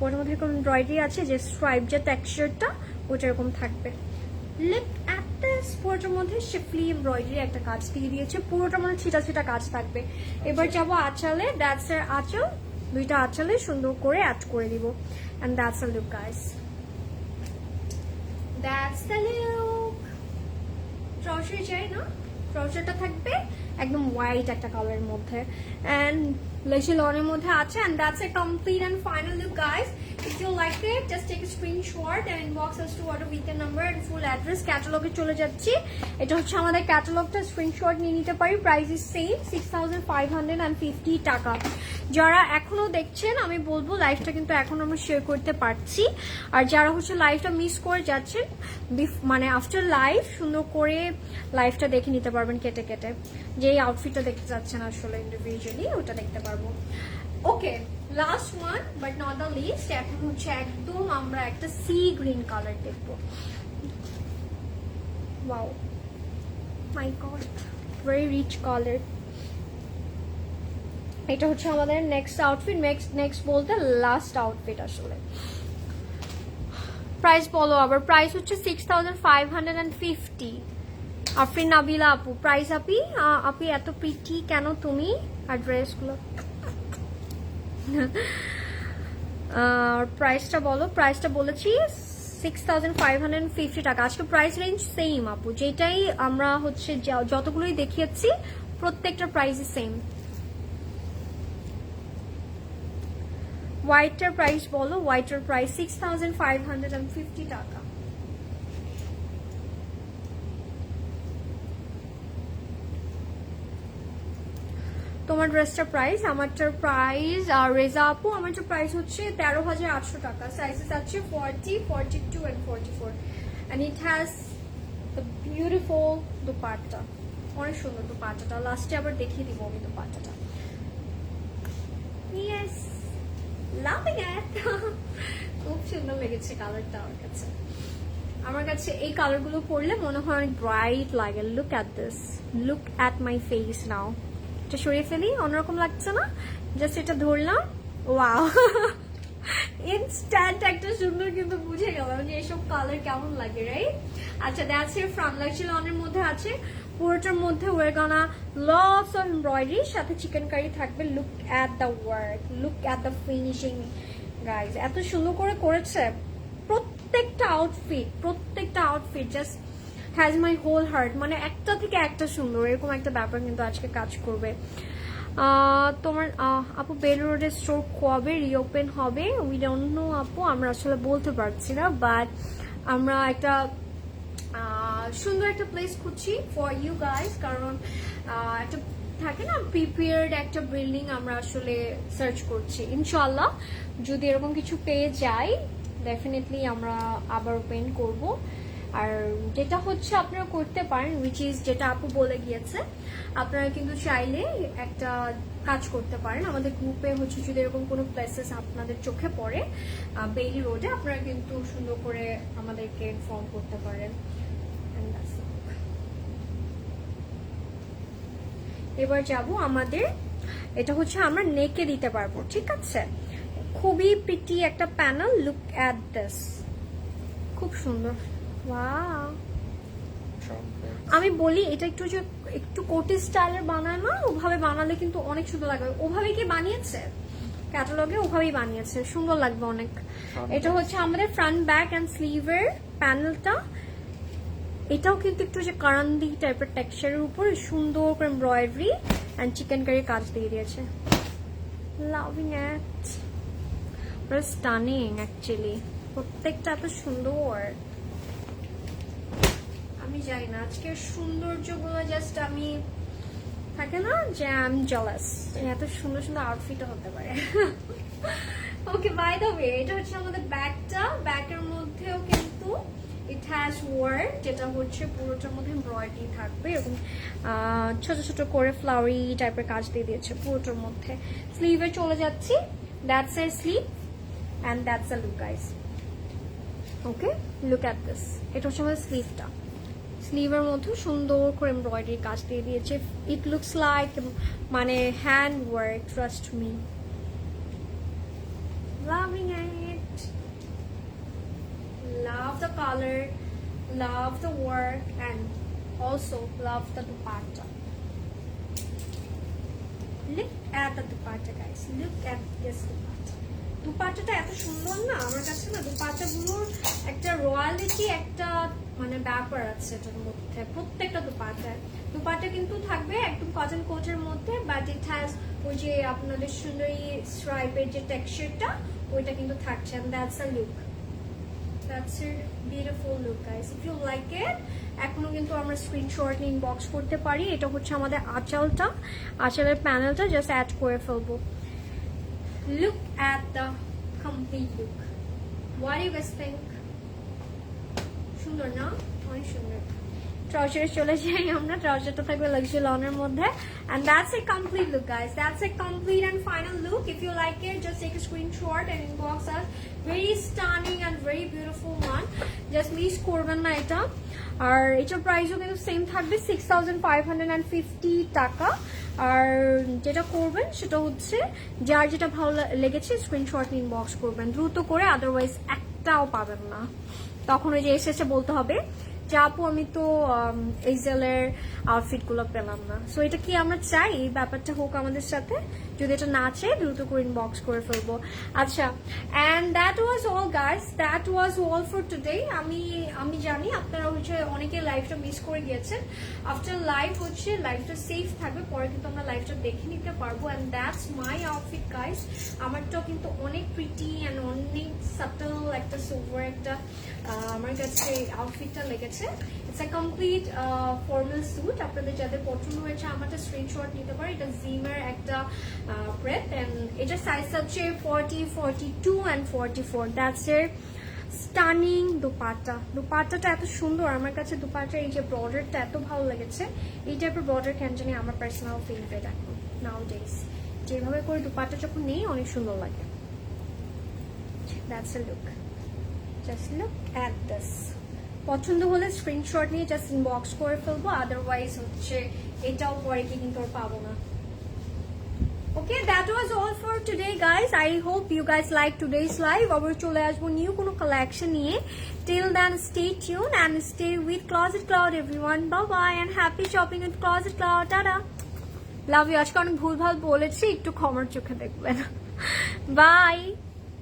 ওটার মধ্যে এরকম এমব্রয়ডারি আছে, যে স্ট্রাইপ যে টেক্সচারটা ওটা এরকম থাকবে। লুক অ্যাট দিস, পুরোটার মধ্যে শিফলি এমব্রয়ডারি একটা কাজ দিয়ে দিয়েছে, পুরোটার মধ্যে ছিটা ছিটা কাজ থাকবে। এবার যাবো আঁচলে। দ্যাটস এর আঁচল, দুইটা আঁচলে সুন্দর করে অ্যাড করে দিব। And that's a look guys, that's the look. Trouser চাই না, ট্রাউজারটা থাকবে একদম হোয়াইট একটা কালারের মধ্যে, এন্ড লেসি লনের মধ্যে আছে। And that's a complete and final look guys. If you like it, just take a screenshot and inbox us to order with the number and full address. ক্যাটালগে চলে যাচ্ছি। এটা হচ্ছে আমাদের ক্যাটালগটা, স্ক্রিনশট নিয়ে নিতে পারি। প্রাইস ইজ সেম, 6,550 টাকা। যারা এখনো দেখছেন, আমি বলবো লাইভটা কিন্তু এখন আমরা শেয়ার করতে পারছি। আর যারা হচ্ছে লাইভটা মিস করে যাচ্ছেন, মানে আফটার লাইভ সুন্দর করে লাইভটা দেখে নিতে পারবেন কেটে কেটে, যে আউটফিটটা দেখতে যাচ্ছেন আসলে ইন্ডিভিজুয়ালি, ওটা দেখতে পারবো। Okay, last one but not the least. এখন হচ্ছে একদম আমরা একটা সি গ্রিন কালার দেখবো। Wow, my god, very rich colour. এটা হচ্ছে আমাদের নেক্সট আউটফিট, নেক্সট বলতে লাস্ট আউটফিট আসলে। প্রাইস বলো আবার। প্রাইস হচ্ছে 6,550। আফরিন নাবিলা আপু, প্রাইস আপি এত প্রিটি কেন তুমি? আর ড্রেসগুলো প্রাইসটা বলো। প্রাইসটা বলেছি 6,550 টাকা। আজকে প্রাইস রেঞ্জ সেম আপু, যেটাই আমরা হচ্ছে যতগুলোই দেখিয়েছি প্রত্যেকটা প্রাইসই সেম। হোয়াইটটার প্রাইস বলো। হোয়াইটের প্রাইস 6,550 টাকা। তোমার ড্রেসটার প্রাইস, আমারটার প্রাইস, আর রেজা আপু আমারটার প্রাইস হচ্ছে 13,800 টাকা। সাইজেস আছে 40, 42 and 44 and it has the beautiful dupatta. অনেক সুন্দর দুপাট্টাটা, লাস্টে আবার দেখিয়ে দিব আমি দুপাট্টাটা। ইয়েস, লাভিং ইট। খুব সুন্দর লেগেছে কালারটা আমার কাছে এই কালারগুলো পরলে মনে হয় অনেক ব্রাইট লাগে। Look at this, look at my face now. এটা সরিয়ে ফেলি, অন্যরকম লাগছে না? জাস্ট এটা ধরলাম, ওয়াও, ইনস্ট্যান্ট একটা সুন্দর কিন্তু বুঝে গেলাম যে এসব কালার কেমন লাগে, রাইট? আচ্ছা, দ্যাটস এর ফ্রন্ট লাক্সারি লনের মধ্যে আছে। পুরোটার মধ্যে organza lots of embroidery, সাথে চিকেন কারি থাকবে। Look at the work, look at the finishing guys, এত সুন্দর করে করেছে। প্রত্যেকটা outfit just has my whole heart, মানে একটা থেকে একটা সুন্দর, এরকম একটা ব্যাপার কিন্তু আজকে কাজ করবে। তোমার আপু বেল রোডের স্টোর কবে রিওপেন হবে? উই ডোন্ট নো আপু, আমরা আসলে বলতে পারছি না, বাট আমরা একটা সুন্দর একটা প্লেস খুঁজছি ফর ইউ গাইজ, কারণ একটা থাকে না প্রিপেয়ার্ড একটা বিল্ডিং আমরা আসলে সার্চ করছি। ইনশাল্লাহ যদি এরকম কিছু পেয়ে যাই ডেফিনেটলি আমরা আবার ওপেন করব। আর যেটা হচ্ছে আপনারা করতে পারেন, উইচ ইজ যেটা আপু বলে গিয়েছে, আপনারা কিন্তু চাইলে একটা কাজ করতে পারেন। আমাদের গ্রুপে হচ্ছে যদি এরকম কোনো প্লেসেস আপনাদের চোখে পড়ে বেইলি রোডে, আপনারা কিন্তু সুন্দর করে আমাদেরকে ইনফর্ম করতে পারেন। এবার যাব আমাদের, এটা হচ্ছে আমরা নেকে দিতে পারবো, ঠিক আছে? খুবই প্রিটি একটা প্যানেল, লুক অ্যাট দিস, খুব সুন্দর। ওয়াও, আমি বলি এটা একটু যে একটু কোটি স্টাইলের বানায় না, ওভাবে বানালে কিন্তু অনেক সুন্দর লাগবে। ওভাবে কি বানিয়েছে ক্যাটালগে, ওভাবেই বানিয়েছে, সুন্দর লাগবে অনেক। এটা হচ্ছে আমাদের ফ্রন্ট ব্যাক এন্ড স্লিভের প্যানেলটা। এটাও কিন্তু একটু যে কারান্দি টাইপের টেক্সচারের উপর সুন্দর করে এমব্রয়ডারি এন্ড চিকেন কারি কাজ দিয়ে দিয়েছে। লাভিং ইট, স্টানিং অ্যাকচুয়ালি, প্রত্যেকটা এত সুন্দর। আমি জানি না আজকের সৌন্দর্যগুলো জাস্ট আমি থাকে না যে আই এম জেলাস, এত সুন্দর সুন্দর আউটফিটও হতে পারে। ওকে, বাই দ্য ওয়ে, এটা হচ্ছে আমাদের ব্যাগটা। ব্যাগের মধ্যেও কিন্তু ইট হ্যাজ ওয়ার্ক, যেটা হচ্ছে পুরোটার মধ্যে এমব্রয়ডারি থাকবে, এরকম ছোট ছোট করে ফ্লাওয়ারি টাইপের কাজ দিয়ে দিয়েছে পুরোটার মধ্যে। স্লিভে চলে যাচ্ছি, দ্যাটস এর sleeve and that's a look guys. Okay, look at this, এটা হচ্ছে আমাদের স্লিভটা। স্লিভের মধ্যে সুন্দর করে এমব্রয়ডারি কাজ দিয়ে দিয়েছে। ইট লুকস লাইক মানে hand work, trust me. Loving it. Love the color, love the work, and also love the dupatta. Look at the dupatta, guys. Look at this dupatta. দুপাট্টাটা এত সুন্দর না, আমার কাছে না দুপাট্টাগুলোর একটা রয়্যালিটি, একটা মানে ব্যাপার আছে এটার মধ্যে। প্রত্যেকটা দুপাট্টা কিন্তু থাকবে একদম কটন কোটের মধ্যে, বাট ইট হ্যাজ ওই যে আপনাদের সুন্দরী স্ট্রাইপের যে টেক্সচারটা, ওইটা কিন্তু থাকছে। And that's a look, that's a beautiful look guys. If you like it, এখনো কিন্তু আমরা স্ক্রিনশট ইনবক্স করতে পারি। এটা হচ্ছে আমাদের আঁচলটা, আঁচলের প্যানেলটা জাস্ট অ্যাড করে ফেলবো। Look at the complete look. What do you guys think? সুন্দর না? অনেক সুন্দর। ট্রাউজারে চলে যাই আমরা, ট্রাউজারটা থাকবে লাক্সারি লনের মধ্যে। And that's a complete look guys. That's a complete and final look. If you like it, just take a screenshot and inbox us. Very stunning and very beautiful one. Just miss করবেন না এটা। আর এটার প্রাইসও কিন্তু same থাকবে 6550 টাকা। আর যেটা করবেন সেটা হচ্ছে যার যেটা ভালো লেগেছে স্ক্রিনশট ইনবক্স করবেন দ্রুত করে, আদারওয়াইজ একটাও পাবেন না। তখন ওই যে এসে বলতে হবে যে আপু আমি তো এইজেলের আউটফিটগুলো পেলাম না। সো এটা কি আমরা চাই এই ব্যাপারটা হোক আমাদের সাথে? যদি এটা না চাই দ্রুত করে ইনবক্স করে ফেলবো। আচ্ছা, and that was all guys, that was all for today. আমি জানি আপনারা হচ্ছে অনেকে লাইভটা মিস করে গিয়েছেন। আফটার লাইভ হচ্ছে লাইভটা সেফ থাকবে, পরে কিন্তু আমরা লাইভটা দেখে নিতে পারবো। And that's my outfit guys. আমারটাও কিন্তু অনেক প্রিটি অ্যান্ড অনেক সাটল একটা সোভার একটা আমার কাছে আউটফিটটা লেগেছে। It's a complete formal suit. আপনাদের যাদের পছন্দ হয়েছে আমারটা স্ক্রিনশট নিতে পারে। এটা জিমের একটা ব্রেথ, এন্ড এটা সাইজ হচ্ছে 40, 42 and 44। দ্যাটস এর স্টানিং দুপাট্টাটা এত সুন্দর আমার কাছে। দুপাট্টার এই যে বর্ডারটা এত ভালো লেগেছে। এই টাইপের বর্ডার কেন জানি আমার পার্সোনাল ফেভারিট এখন নাও ডেজ। যেভাবে করে দুপাট্টা যখন নেই অনেক সুন্দর লাগে। That's a look, just look at this. পছন্দ হলে স্ক্রিনশট নিয়ে জাস্ট ইনবক্স করে ফেলবো, আদারওয়াইজ হচ্ছে এটাও পরে কি কিন্তু আর পাবো না। Okay, that was all for today, guys. I hope you guys like today's live. আবার চলে আসবো নিউ কোনো কালেকশন নিয়ে। Till then, stay tuned and stay with Closet Cloud, everyone. Bye bye and happy shopping with Closet Cloud. Tada. Love you. আজকে অনেক ভুলভাল বলেছি, একটু ক্ষমার চোখে দেখবেন। Bye.